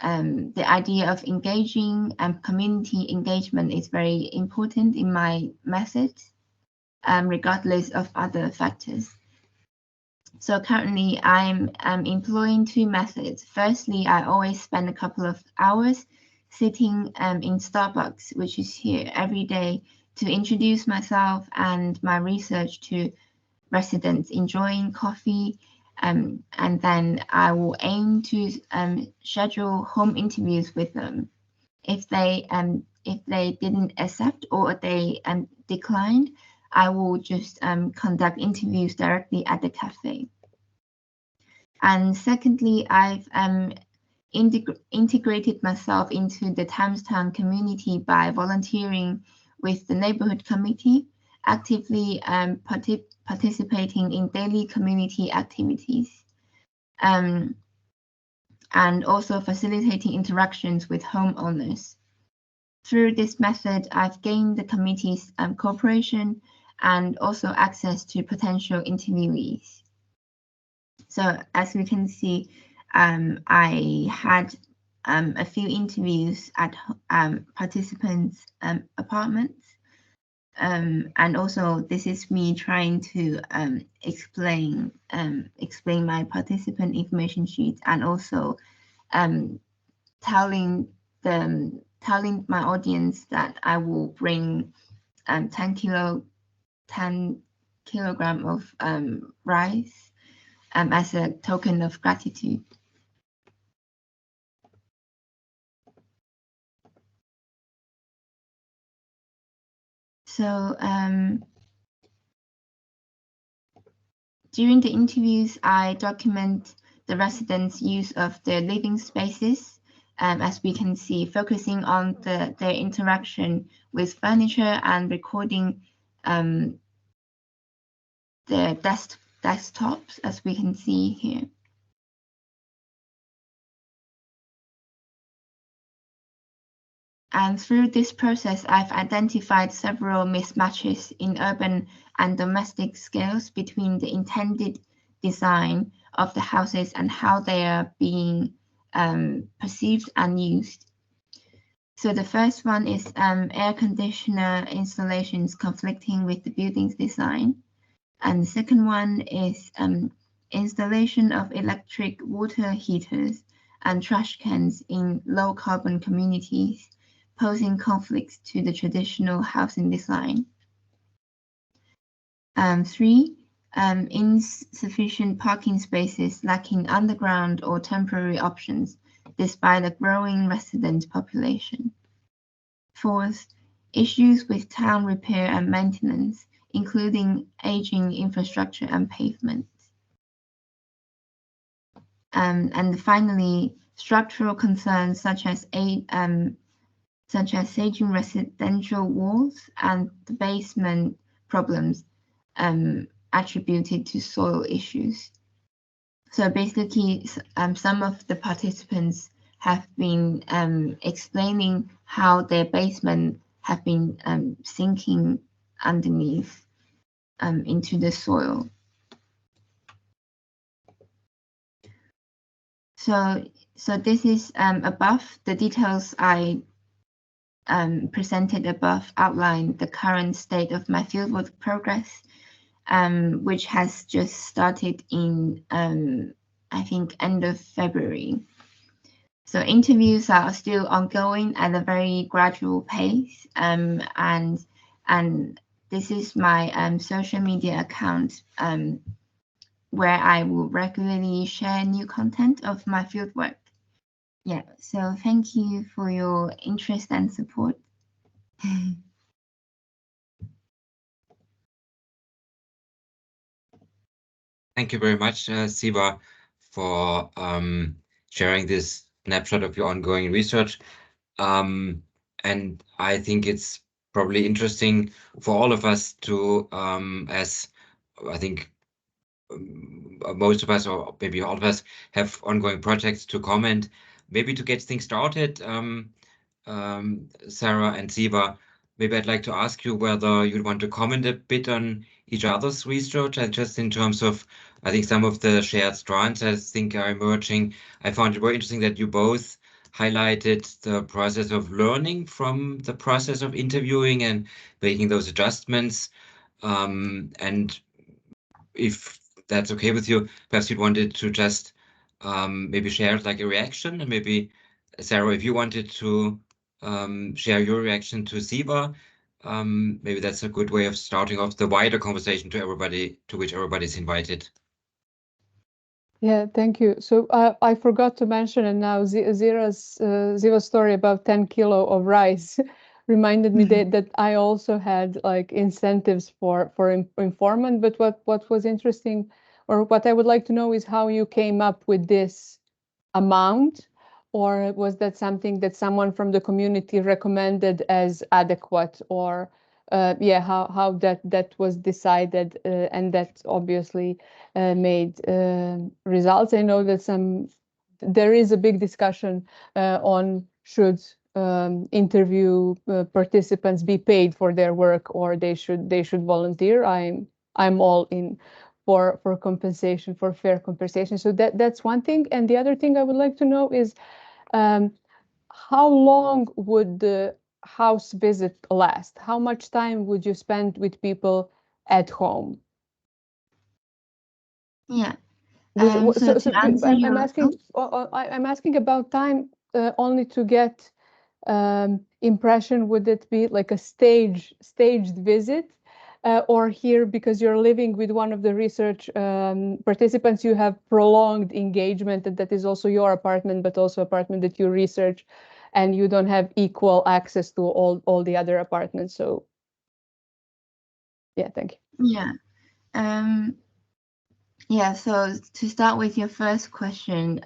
idea of engaging and community engagement is very important in my methods, regardless of other factors. So currently, I'm employing two methods. Firstly, I always spend a couple of hours sitting in Starbucks, which is here every day, to introduce myself and my research to residents enjoying coffee. And then I will aim to schedule home interviews with them. If they didn't accept or they declined, I will just conduct interviews directly at the cafe. And secondly, I've integrated myself into the Thamestown community by volunteering with the neighborhood committee actively participating in daily community activities, and also facilitating interactions with homeowners. Through this method, I've gained the committee's cooperation and also access to potential interviewees. So as we can see, I had a few interviews at participants' apartments. And also this is me trying to explain my participant information sheet, and also telling my audience that I will bring 10 kilogram of rice as a token of gratitude. So during the interviews, I document the residents' use of their living spaces, as we can see, focusing on their interaction with furniture and recording their desktops, as we can see here. And through this process, I've identified several mismatches in urban and domestic scales between the intended design of the houses and how they are being perceived and used. So the first one is air conditioner installations conflicting with the building's design. And the second one is installation of electric water heaters and trash cans in low carbon communities, posing conflicts to the traditional housing design. 3, insufficient parking spaces lacking underground or temporary options despite a growing resident population. 4th, issues with town repair and maintenance, including aging infrastructure and pavements. And finally, structural concerns such as aging residential walls and the basement problems attributed to soil issues. So basically, some of the participants have been explaining how their basement have been sinking underneath into the soil. So this is above the details I presented above outline the current state of my fieldwork progress, which has just started in I think end of February. So interviews are still ongoing at a very gradual pace, and this is my social media account where I will regularly share new content of my fieldwork. Yeah, so thank you for your interest and support. Thank you very much, Ziva, for sharing this snapshot of your ongoing research. And I think it's probably interesting for all of us to, as I think most of us, or maybe all of us, have ongoing projects to comment, maybe to get things started. Sara and Ziva, maybe I'd like to ask you whether you'd want to comment a bit on each other's research, and just in terms of, I think some of the shared strands I think are emerging. I found it very interesting that you both highlighted the process of learning from the process of interviewing and making those adjustments. And if that's okay with you, perhaps you wanted to just maybe share like a reaction, and maybe Sara, if you wanted to share your reaction to Ziva, maybe that's a good way of starting off the wider conversation to everybody, to which everybody's invited. Yeah, thank you. So I forgot to mention, and now Ziva's story about 10 kilo of rice reminded me that I also had like incentives for informant. But what was interesting, or what I would like to know, is how you came up with this amount, or was that something that someone from the community recommended as adequate, or yeah, how that was decided, and that obviously made results. I know that there is a big discussion on should interview participants be paid for their work, or they should volunteer. I'm all in for compensation, for fair compensation. So that's one thing. And the other thing I would like to know is how long would the house visit last? How much time would you spend with people at home? Yeah. So To answer I'm asking, I'm asking about time only to get impression. Would it be like a staged visit, or here, because you're living with one of the research participants, you have prolonged engagement, and that is also your apartment, but also apartment that you research, and you don't have equal access to all the other apartments. So yeah, thank you. Yeah. Yeah, so to start with your first question,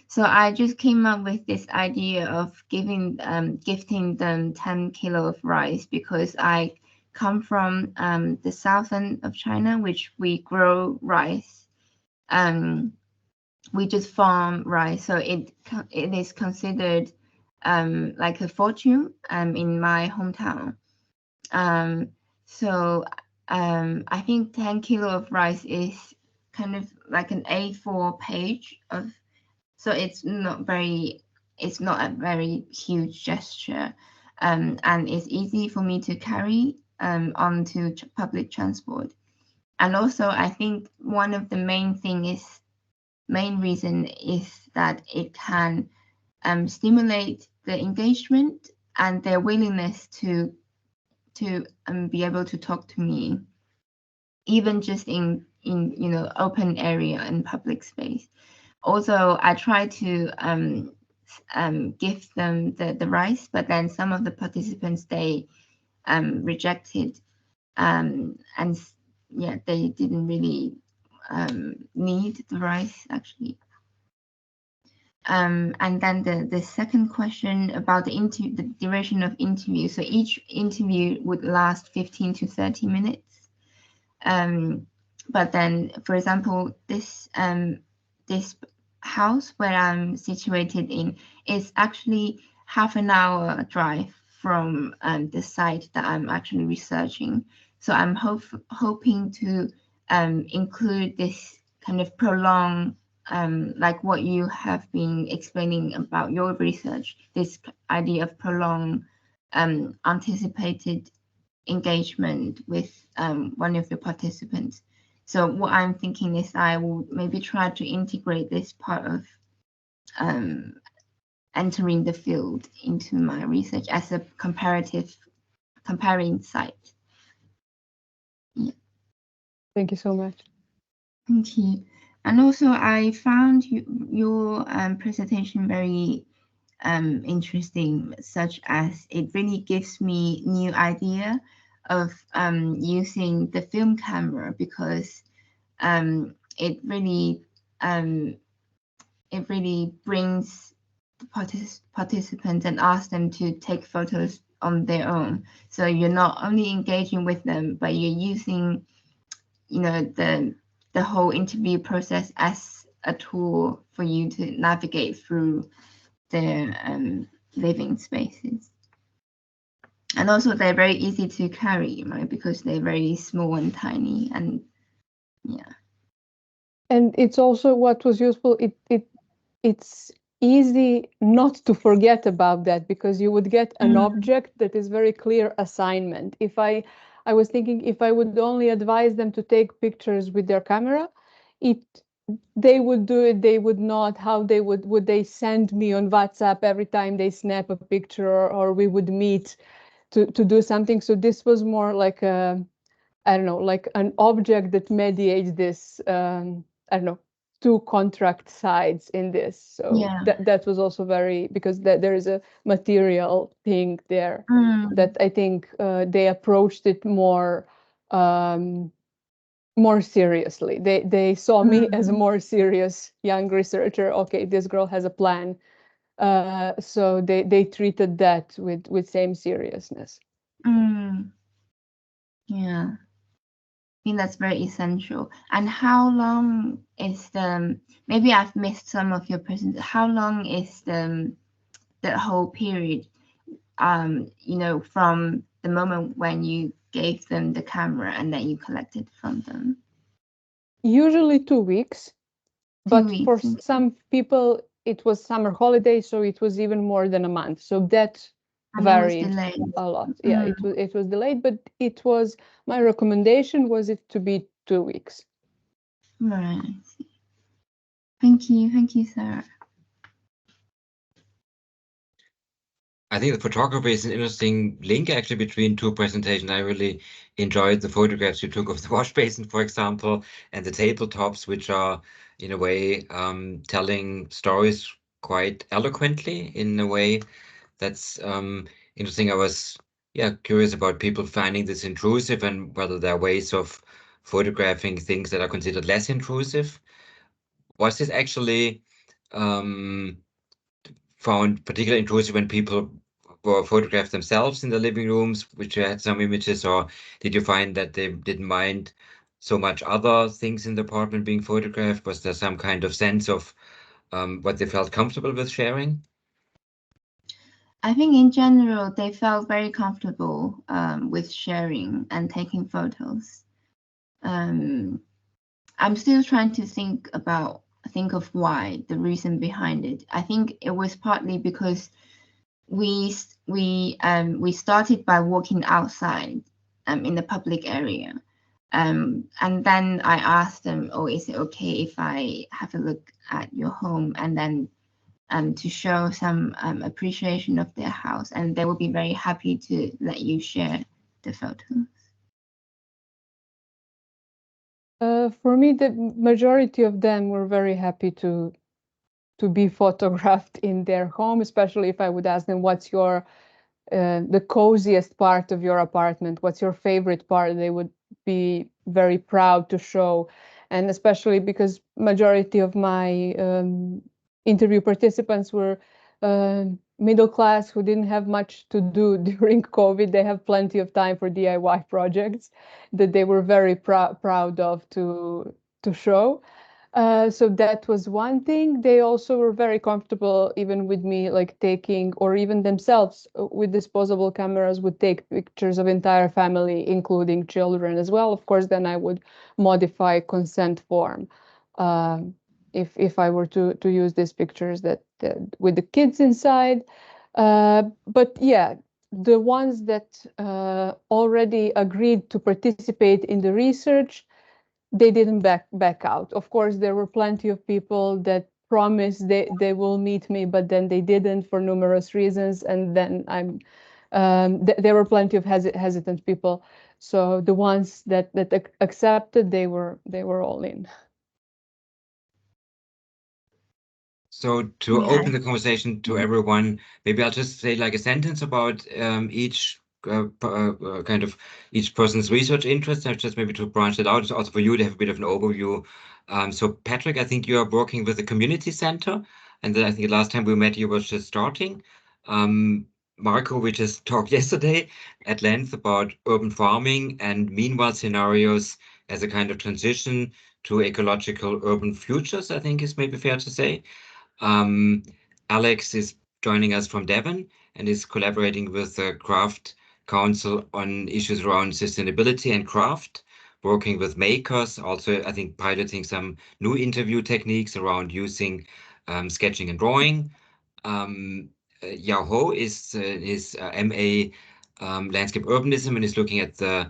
so I just came up with this idea of gifting them 10 kilo of rice, because I come from the southern of China, which we grow rice. We just farm rice, so it is considered like a fortune in my hometown. So I think 10 kilo of rice is kind of like an A4 page of, so it's not a very huge gesture, and it's easy for me to carry onto public transport. And also, I think one of the main reason is that it can stimulate the engagement and their willingness to be able to talk to me, even just in open area and public space. Also, I try to give them the rice, but then some of the participants, they rejected, and yeah, they didn't really need the rice actually. And then the second question about the duration of interview. So each interview would last 15 to 30 minutes. But then, for example, this house where I'm situated in is actually half an hour drive from the site that I'm actually researching. So I'm hoping to include this kind of prolonged, like what you have been explaining about your research, this idea of prolonged anticipated engagement with one of the participants. So what I'm thinking is I will maybe try to integrate this part of entering the field into my research as a comparing site. Yeah. Thank you so much. Thank you. And also, I found your presentation very interesting, such as it really gives me new idea of using the film camera, because it really brings the participants and asks them to take photos on their own. So you're not only engaging with them, but you're using, the whole interview process as a tool for you to navigate through their living spaces. And also they're very easy to carry, right? Because they're very small and tiny, and yeah. And it's also what was useful. It's easy not to forget about that, because you would get an object that is very clear assignment. If I was thinking, if I would only advise them to take pictures with their camera, they would do it. They would not. How they would they send me on WhatsApp every time they snap a picture, or we would meet to do something. So this was more like a, I don't know, like an object that mediates this, I don't know, two contract sides in this. So Yeah. that was also very, because there is a material thing there that I think they approached it more seriously. They saw me as a more serious young researcher. Okay, this girl has a plan. So they treated that with same seriousness. Yeah, I think that's very essential. And how long is maybe I've missed some of your present, how long is the whole period, you know, from the moment when you gave them the camera and then you collected from them? Usually 2 weeks, but 2 for weeks. some people it was summer holiday, so it was even more than a month. So that And it was varied delayed. a lot. Yeah, it was delayed, but it was, my recommendation was it to be 2 weeks. Right. I see. Thank you, Sarah. I think the photography is an interesting link actually between two presentations. I really enjoyed the photographs you took of the wash basin, for example, and the tabletops, which are in a way telling stories quite eloquently in a way that's interesting. I was curious about people finding this intrusive and whether there are ways of photographing things that are considered less intrusive. Was this actually found particularly intrusive when people were photographed themselves in the living rooms, which had some images, or did you find that they didn't mind so much other things in the apartment being photographed? Was there some kind of sense of what they felt comfortable with sharing? I think in general, they felt very comfortable with sharing and taking photos. I'm still trying to think of why, the reason behind it. I think it was partly because we started by walking outside in the public area. And then I asked them, oh, is it okay if I have a look at your home, and then to show some appreciation of their house, and they will be very happy to let you share the photos. For me, the majority of them were very happy to be photographed in their home, especially if I would ask them, what's your the coziest part of your apartment? What's your favorite part? They would be very proud to show. And especially because majority of my interview participants were middle class who didn't have much to do during COVID. They have plenty of time for DIY projects that they were very proud of to show. So that was one thing. They also were very comfortable even with me, like taking, or even themselves with disposable cameras would take pictures of entire family, including children as well. Of course, then I would modify consent form if I were to use these pictures that with the kids inside. But yeah, the ones that already agreed to participate in the research, they didn't back out. Of course, there were plenty of people that promised they will meet me, but then they didn't for numerous reasons. And then there were plenty of hesitant people. So the ones that accepted, they were all in. So to open the conversation to everyone, maybe I'll just say like a sentence about each kind of each person's research interest, and just maybe to branch it out. It's also for you to have a bit of an overview. So Patrick, I think you are working with the community center, and then I think the last time we met you was just starting. Marco, we just talked yesterday at length about urban farming and meanwhile scenarios as a kind of transition to ecological urban futures, I think is maybe fair to say. Alex is joining us from Devon and is collaborating with the Craft Council on issues around sustainability and craft, working with makers, also I think piloting some new interview techniques around using sketching and drawing. Yao Ho is his MA landscape urbanism and is looking at the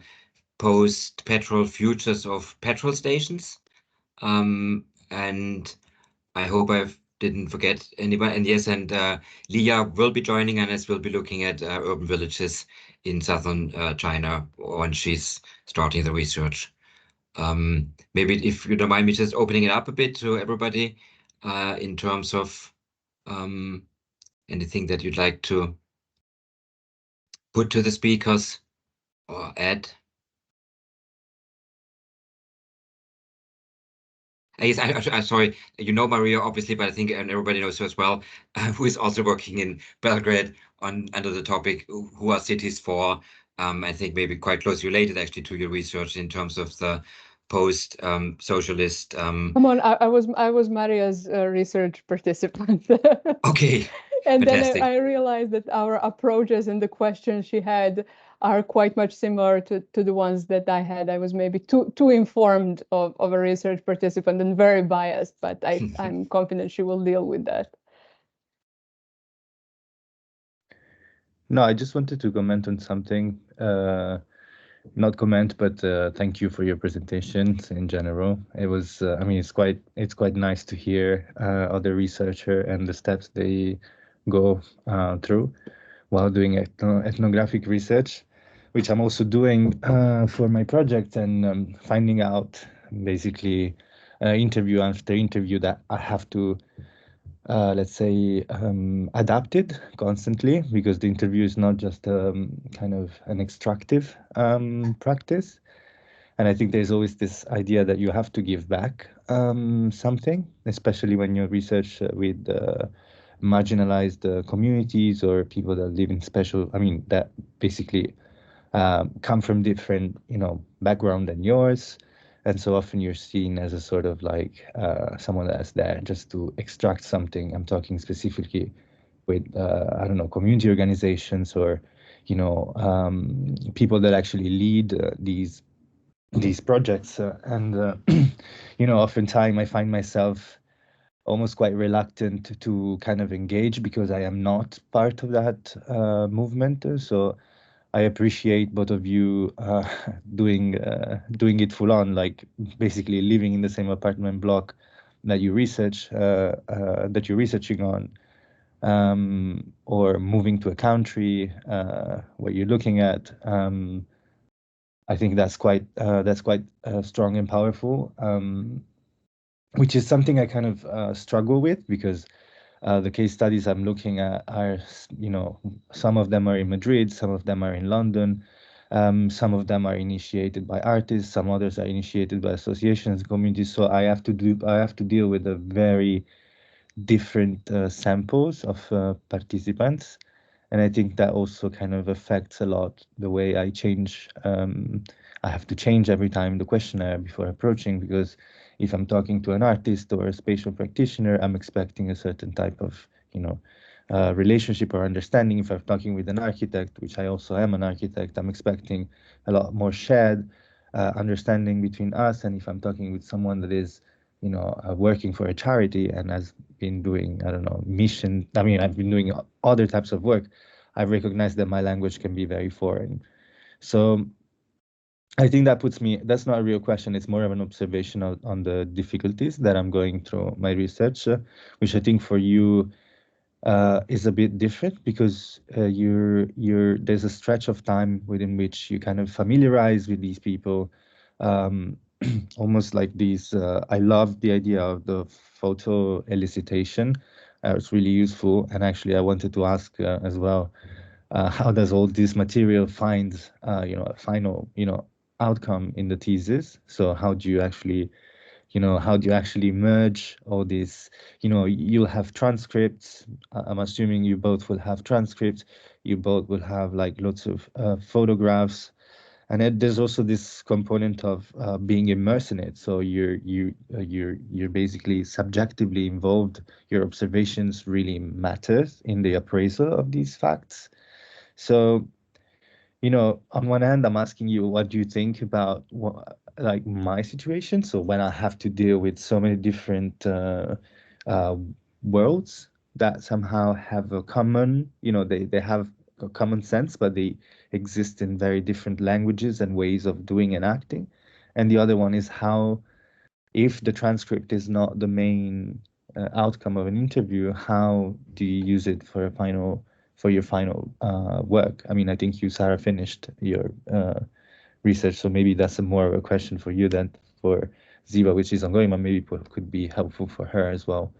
post-petrol futures of petrol stations. And I hope I didn't forget anyone. And yes, and Leah will be joining us. We'll be looking at urban villages in southern China when she's starting the research. Maybe if you don't mind me just opening it up a bit to everybody in terms of anything that you'd like to put to the speakers or add. Yes, I'm sorry. You know Maria, obviously, but I think everybody knows her as well, who is also working in Belgrade under the topic "Who are cities for?" I think maybe quite closely related actually to your research in terms of the post-socialist. Come on, I was Maria's research participant. Okay, And then fantastic. I realized that our approaches and the questions she had are quite much similar to the ones that I had. I was maybe too informed of a research participant and very biased, but I'm confident she will deal with that. No, I just wanted to comment on something. Not comment, but thank you for your presentations in general. It was, I mean, it's quite nice to hear other researcher and the steps they go through while doing ethnographic research, which I'm also doing for my project, and finding out basically interview after interview that I have to let's say, adapted constantly, because the interview is not just kind of an extractive practice. And I think there's always this idea that you have to give back something, especially when you research with marginalized communities or people that live in special, I mean, that basically come from different, background than yours. And so often you're seen as a sort of like someone that's there just to extract something. I'm talking specifically with, I don't know, community organizations or, people that actually lead these projects. Oftentimes I find myself almost quite reluctant to kind of engage because I am not part of that movement. So I appreciate both of you doing it full on, like basically living in the same apartment block that you research that you're researching on, or moving to a country where you're looking at. I think that's quite strong and powerful, which is something I kind of struggle with, because the case studies I'm looking at are, some of them are in Madrid, some of them are in London, some of them are initiated by artists, some others are initiated by associations, communities. So I have to deal with a very different samples of participants, and I think that also kind of affects a lot the way I change. I have to change every time the questionnaire before approaching, because if I'm talking to an artist or a spatial practitioner, I'm expecting a certain type of, relationship or understanding. If I'm talking with an architect, which I also am an architect, I'm expecting a lot more shared understanding between us. And if I'm talking with someone that is, working for a charity and has been doing, I don't know, mission, I mean, I've been doing other types of work, I've recognized that my language can be very foreign. So I think that puts me, that's not a real question, it's more of an observation on the difficulties that I'm going through my research, which I think for you is a bit different, because there's a stretch of time within which you kind of familiarize with these people, almost like these. I love the idea of the photo-elicitation. It's really useful, and actually I wanted to ask as well, how does all this material find a final outcome in the thesis? So how do you actually merge all this? You'll have transcripts. I'm assuming you both will have transcripts. You both will have like lots of photographs, and there's also this component of being immersed in it. So you're basically subjectively involved. Your observations really matter in the appraisal of these facts. So, on one hand, I'm asking you, what do you think about like my situation? So when I have to deal with so many different worlds that somehow have a common, they have a common sense, but they exist in very different languages and ways of doing and acting. And the other one is how, if the transcript is not the main outcome of an interview, how do you use it for your final work? I mean, I think you, Sara, finished your research, so maybe that's more of a question for you than for Ziva, which is ongoing, but maybe could be helpful for her as well.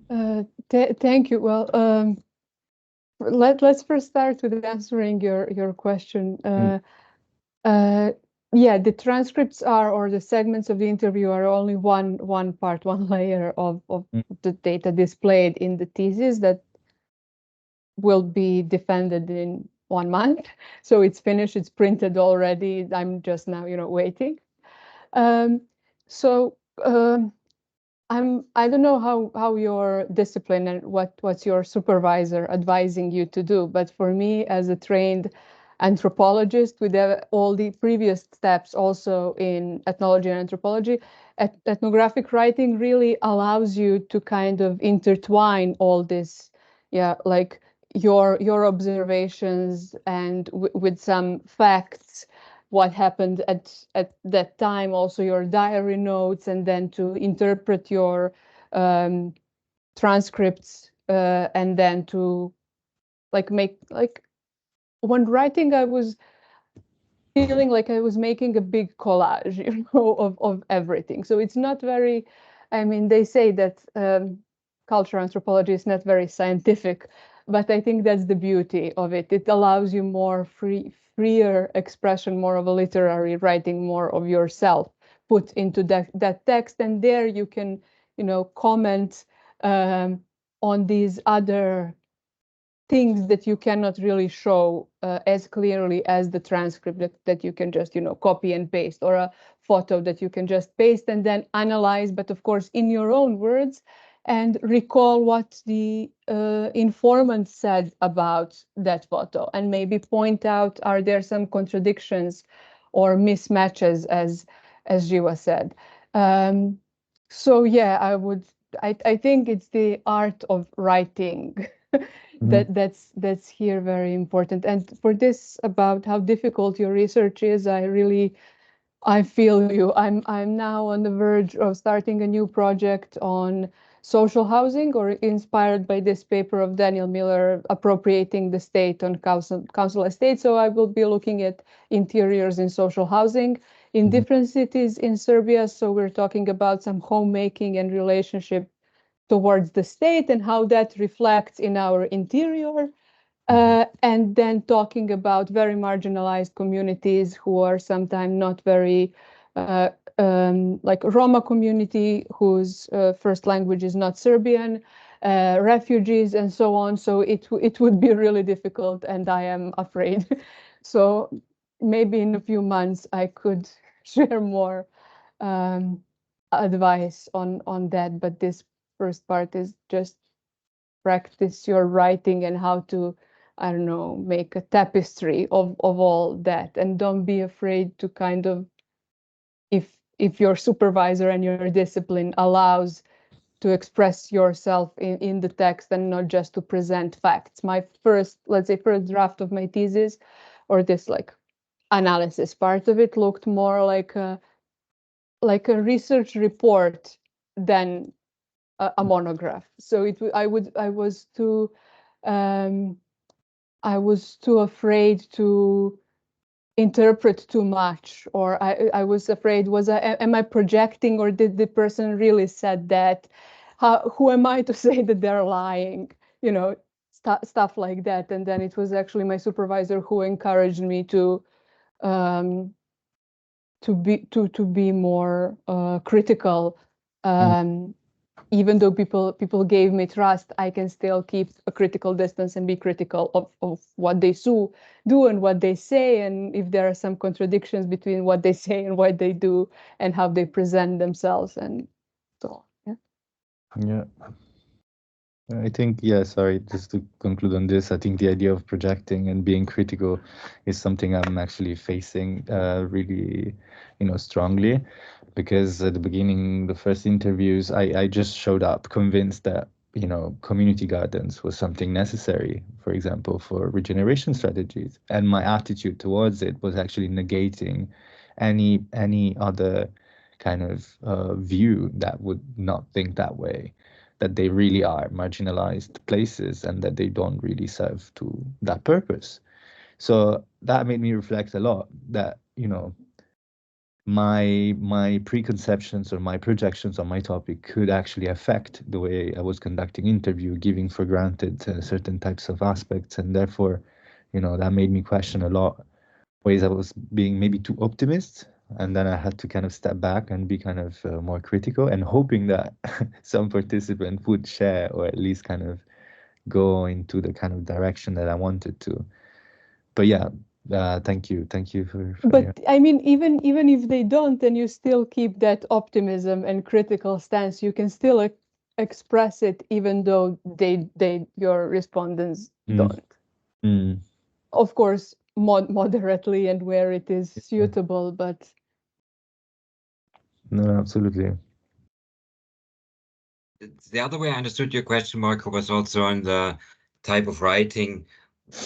Thank you. Well, let's first start with answering your question. Yeah, the transcripts or the segments of the interview are only one part, one layer of the data displayed in the thesis that will be defended 1 month. So it's finished, it's printed already. I'm just now, waiting. So I don't know how your discipline and what's your supervisor advising you to do, but for me as a trained anthropologist with all the previous steps also in ethnology and anthropology, ethnographic writing really allows you to kind of intertwine all this, like your observations and with some facts, what happened at that time, also your diary notes, and then to interpret your transcripts, and then to make when writing, I was feeling like I was making a big collage, of everything. So it's not very, I mean, they say that cultural anthropology is not very scientific, but I think that's the beauty of it. It allows you more freer expression, more of a literary writing, more of yourself put into that text. And there you can, comment on these other things that you cannot really show as clearly as the transcript that you can just, copy and paste, or a photo that you can just paste and then analyze, but of course in your own words, and recall what the informant said about that photo, and maybe point out, are there some contradictions or mismatches, as Ziva said. So yeah, I think it's the art of writing that's here very important. And for this, about how difficult your research is, I feel you. I'm now on the verge of starting a new project on social housing, or inspired by this paper of Daniel Miller, appropriating the state on council estate. So I will be looking at interiors in social housing in different cities in Serbia. So we're talking about some homemaking and relationship towards the state and how that reflects in our interior. And then talking about very marginalized communities who are sometimes not very, like Roma community, whose first language is not Serbian, refugees, and so on. So it would be really difficult, and I am afraid. So maybe in a few months I could share more advice on that. But this first part is just practice your writing and how to, I don't know, make a tapestry of all that. And don't be afraid to kind of, if your supervisor and your discipline allows, to express yourself in the text and not just to present facts. My first draft of my thesis, or this analysis part of it, looked more like a research report than a monograph. So I was too afraid to interpret too much, or I was afraid, am I projecting, or did the person really said that? Who am I to say that they're lying? Stuff like that. And then it was actually my supervisor who encouraged me to be more critical. Even though people gave me trust, I can still keep a critical distance and be critical of what they do and what they say, and if there are some contradictions between what they say and what they do and how they present themselves, and so on. Yeah. I think, sorry, just to conclude on this, I think the idea of projecting and being critical is something I'm actually facing really, strongly, because at the beginning, the first interviews, I just showed up convinced that, community gardens was something necessary, for example, for regeneration strategies. And my attitude towards it was actually negating any other kind of view that would not think that way, that they really are marginalized places and that they don't really serve to that purpose. So that made me reflect a lot that, my preconceptions or my projections on my topic could actually affect the way I was conducting interview, giving for granted certain types of aspects. And therefore, that made me question a lot ways I was being maybe too optimist. And then I had to kind of step back and be kind of more critical, and hoping that some participant would share, or at least kind of go into the kind of direction that I wanted to. yeah, thank you for But I mean, even if they don't, then you still keep that optimism and critical stance. You can still express it, even though your respondents don't. Of course, moderately and where it is suitable, but no, absolutely. The other way I understood your question, Marco, was also on the type of writing.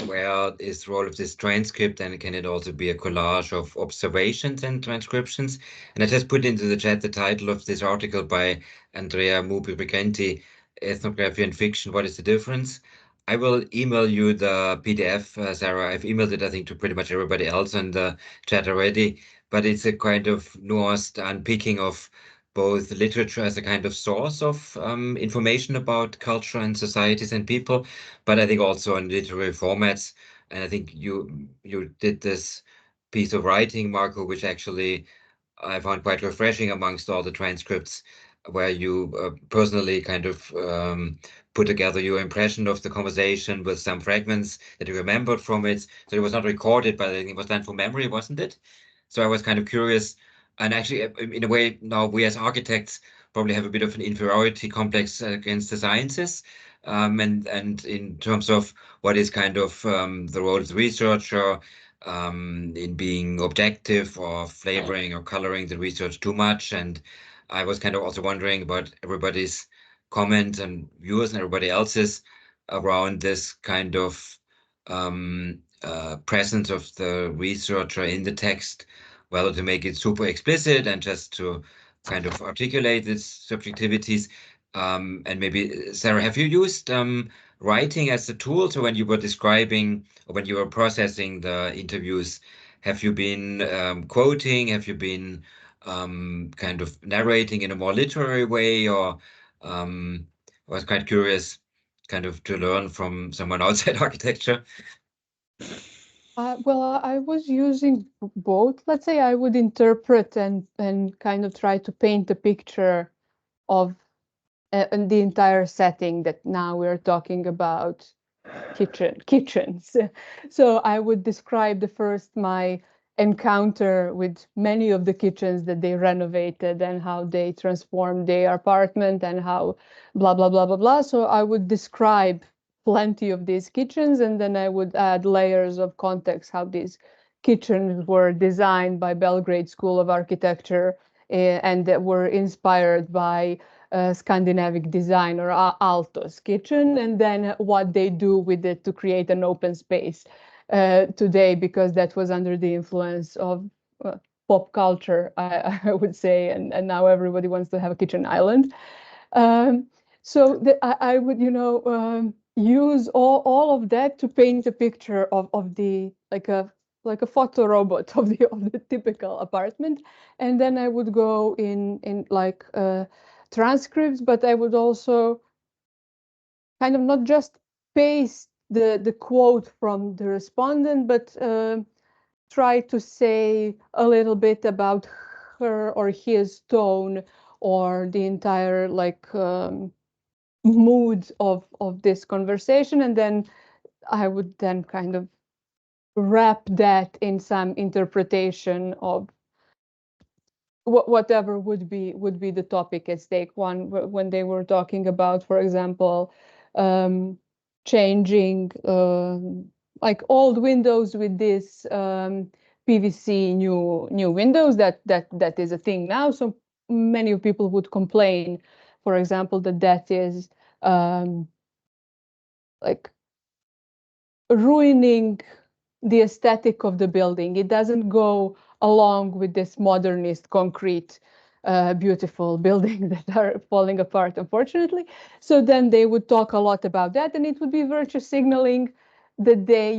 Where is the role of this transcript, and can it also be a collage of observations and transcriptions? And I just put into the chat the title of this article by Andrea Mubi-Briganti, Ethnography and Fiction, What is the Difference? I will email you the PDF, Sarah. I've emailed it, I think, to pretty much everybody else in the chat already, but it's a kind of nuanced unpicking of both literature as a kind of source of information about culture and societies and people, but I think also on literary formats. And I think you did this piece of writing, Marco, which actually I found quite refreshing amongst all the transcripts, where you personally kind of put together your impression of the conversation with some fragments that you remembered from it. So it was not recorded, but I think it was done from memory, wasn't it? So I was kind of curious. And actually, in a way, now we as architects probably have a bit of an inferiority complex against the sciences. And in terms of what is kind of the role of the researcher in being objective or flavoring or coloring the research too much. And I was kind of also wondering about everybody's comments and viewers and everybody else's around this kind of presence of the researcher in the text, whether to make it super explicit and just to kind of articulate its subjectivities. And maybe, Sarah, have you used writing as a tool? So when you were describing or when you were processing the interviews, have you been quoting? Have you been kind of narrating in a more literary way? Or I was quite curious kind of to learn from someone outside architecture. Well, I was using both. Let's say I would interpret and kind of try to paint a picture of the entire setting that now we're talking about kitchens. So I would describe my encounter with many of the kitchens that they renovated and how they transformed their apartment and how blah, blah, blah, blah, blah. So I would describe plenty of these kitchens, and then I would add layers of context, how these kitchens were designed by Belgrade School of Architecture and that were inspired by Scandinavic design or Alto's kitchen, and then what they do with it to create an open space today, because that was under the influence of pop culture, I would say, and now everybody wants to have a kitchen island. So I would, use all of that to paint a picture of the like a photo robot of the typical apartment, and then I would go in like transcripts, but I would also kind of not just paste the quote from the respondent, but try to say a little bit about her or his tone or the entire like mood of this conversation, and then I would then kind of wrap that in some interpretation of whatever would be the topic at stake. When they were talking about, for example, changing like old windows with this PVC new windows, that is a thing now. So many people would complain, for example, that is like ruining the aesthetic of the building. It doesn't go along with this modernist concrete beautiful buildings that are falling apart, unfortunately. So then they would talk a lot about that, and it would be virtue signaling that they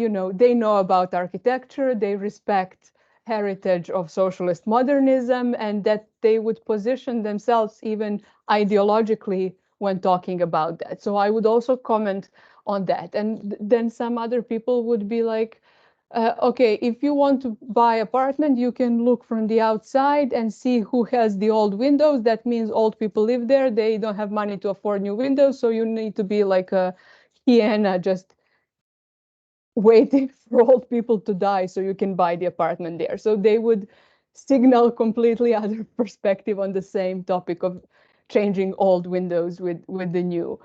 know about architecture, they respect heritage of socialist modernism, and that they would position themselves even ideologically when talking about that. So I would also comment on that. And then some other people would be like, okay, if you want to buy apartment, you can look from the outside and see who has the old windows. That means old people live there. They don't have money to afford new windows. So you need to be like a hyena, just waiting for old people to die so you can buy the apartment there. So they would signal completely other perspective on the same topic of changing old windows with the new.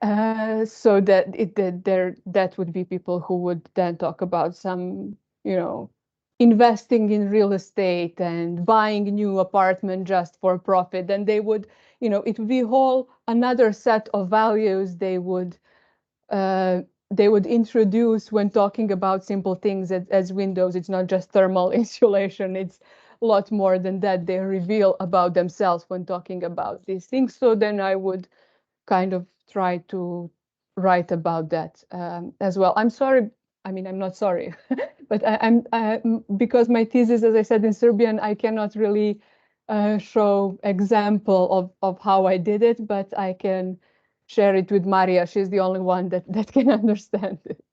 So that would be people who would then talk about some, investing in real estate and buying a new apartment just for profit. And they would, it would be whole another set of values they would introduce when talking about simple things as windows. It's not just thermal insulation. It's a lot more than that they reveal about themselves when talking about these things. So then I would kind of try to write about that as well. I'm sorry. I mean, I'm not sorry, but I'm because my thesis, as I said, in Serbian, I cannot really show example of how I did it, but I can share it with Maria. She's the only one that can understand it.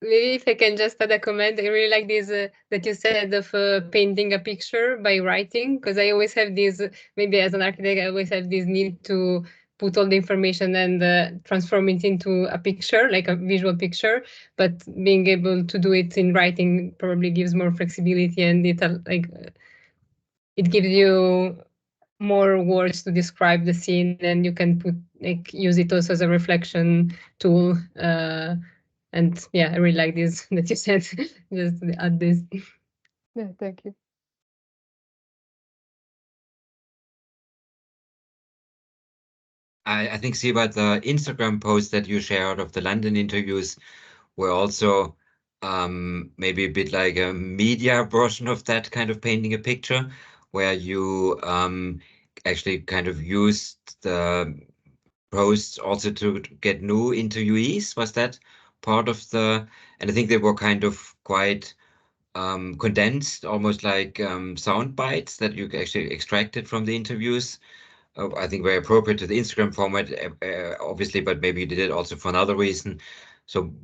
Maybe if I can just add a comment, I really like this that you said of painting a picture by writing, because I always have this, maybe as an architect, I always have this need to put all the information and transform it into a picture, like a visual picture. But being able to do it in writing probably gives more flexibility, and it gives you more words to describe the scene, and you can use it also as a reflection tool. And yeah, I really like this that you said. Just to add this. Yeah, thank you. I think, Ziva, the Instagram posts that you shared of the London interviews were also maybe a bit like a media version of that kind of painting a picture, where you actually kind of used the posts also to get new interviewees. Was that part of the, and I think they were kind of quite condensed, almost like sound bites that you actually extracted from the interviews. I think very appropriate to the Instagram format, obviously, but maybe you did it also for another reason. So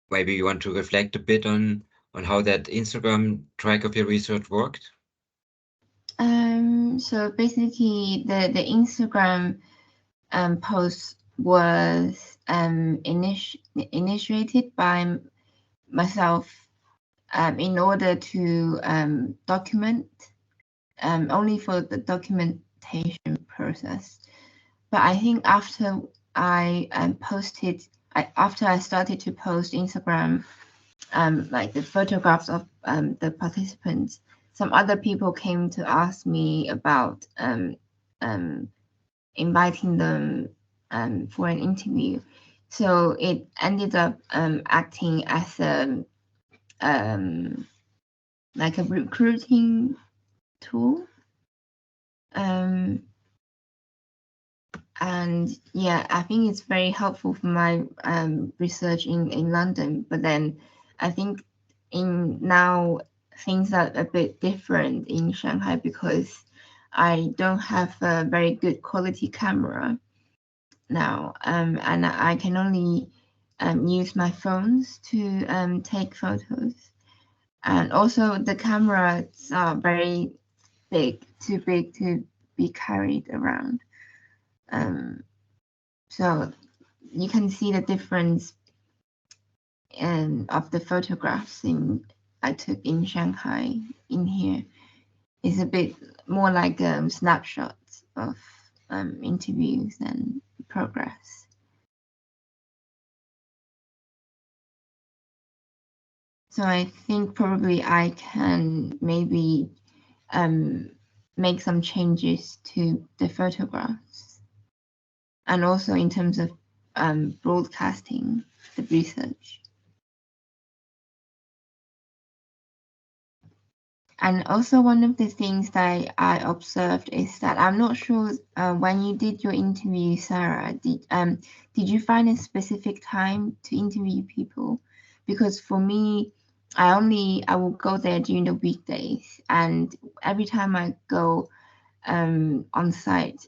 maybe you want to reflect a bit on how that Instagram track of your research worked. So basically, the Instagram post was initiated by myself in order to document, only for the documentation process. But I think after I after I started to post Instagram, like the photographs of the participants, some other people came to ask me about inviting them for an interview. So it ended up acting as a like a recruiting tool. And yeah, I think it's very helpful for my research in London. But then I think now things are a bit different in Shanghai because I don't have a very good quality camera now, and I can only use my phones to take photos. And also the cameras are very big, too big to be carried around. So you can see the difference of the photographs I took in Shanghai. In here is a bit more like snapshots of interviews and progress. So I think probably I can maybe make some changes to the photographs, and also in terms of broadcasting the research. And also one of the things that I observed is that I'm not sure when you did your interview, Sarah, did you find a specific time to interview people? Because for me, I will go there during the weekdays, and every time I go on site,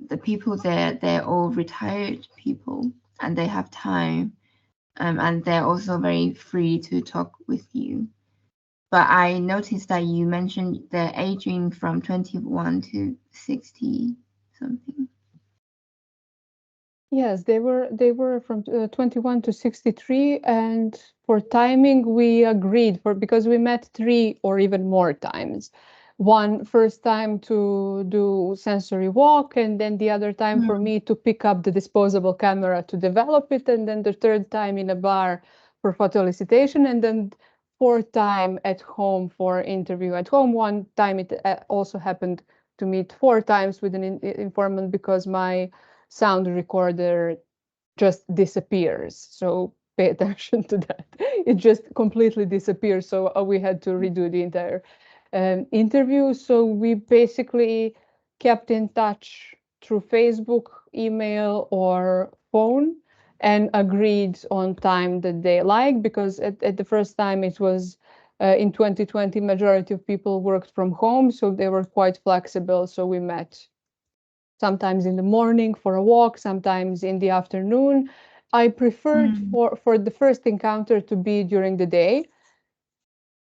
the people there, they're all retired people, and they have time, and they're also very free to talk with you. But I noticed that you mentioned the aging from 21 to 60 something. Yes, they were from 21 to 63, and for timing we agreed because we met 3 or even more times. One first time to do sensory walk, and then the other time for me to pick up the disposable camera to develop it, and then the third time in a bar for photo-elicitation, and then fourth time at home for interview at home. One time it also happened to meet 4 times with an informant because my sound recorder just disappears. So pay attention to that. It just completely disappears. So we had to redo the entire interview. So we basically kept in touch through Facebook, email, or phone, and agreed on time that they like, because at the first time it was in 2020, majority of people worked from home, so they were quite flexible. So we met sometimes in the morning for a walk, sometimes in the afternoon. I preferred for the first encounter to be during the day,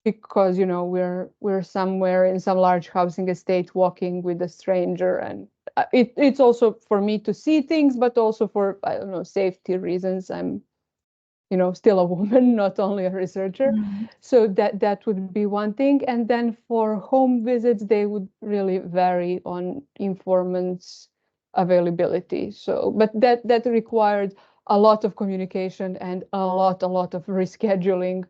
because we're somewhere in some large housing estate walking with a stranger, and it's also for me to see things, but also for, I don't know, safety reasons. I'm still a woman, not only a researcher. So that would be one thing. And then for home visits, they would really vary on informants' availability. So, but that required a lot of communication and a lot of rescheduling.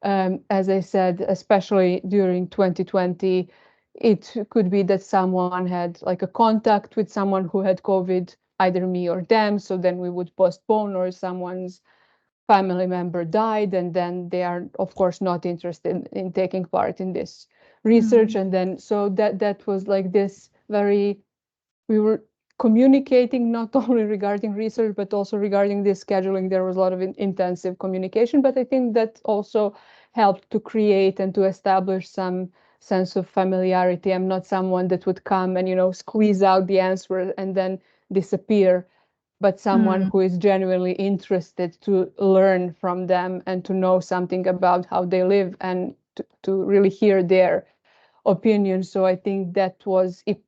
As I said, especially during 2020, it could be that someone had like a contact with someone who had COVID, either me or them. So then we would postpone, or someone's family member died, and then they are of course not interested in taking part in this research. And then so that was like this we were communicating not only regarding research but also regarding this scheduling. There was a lot of intensive communication, but I think that also helped to create and to establish some sense of familiarity. I'm not someone that would come and squeeze out the answer and then disappear, but someone who is genuinely interested to learn from them and to know something about how they live, and to really hear their opinions. So I think that was it.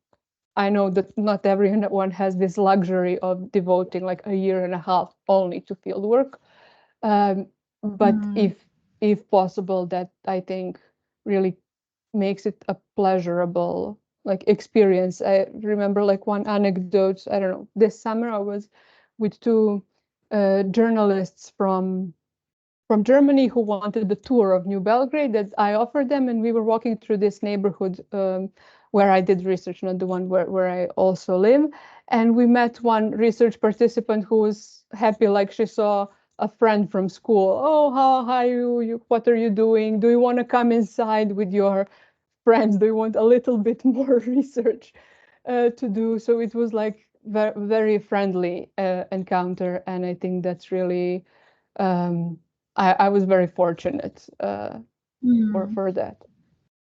I know that not everyone has this luxury of devoting like a year and a half only to field work. But if possible, that I think really makes it a pleasurable like experience. I remember like one anecdote. I don't know. This summer I was with 2 journalists from Germany who wanted the tour of New Belgrade that I offered them, and we were walking through this neighborhood where I did research, not the one where I also live. And we met one research participant who was happy, like she saw a friend from school. Oh, how are you? What are you doing? Do you want to come inside with your friends? Do you want a little bit more research to do? So it was like very friendly encounter, and I think that's really I was very fortunate for that.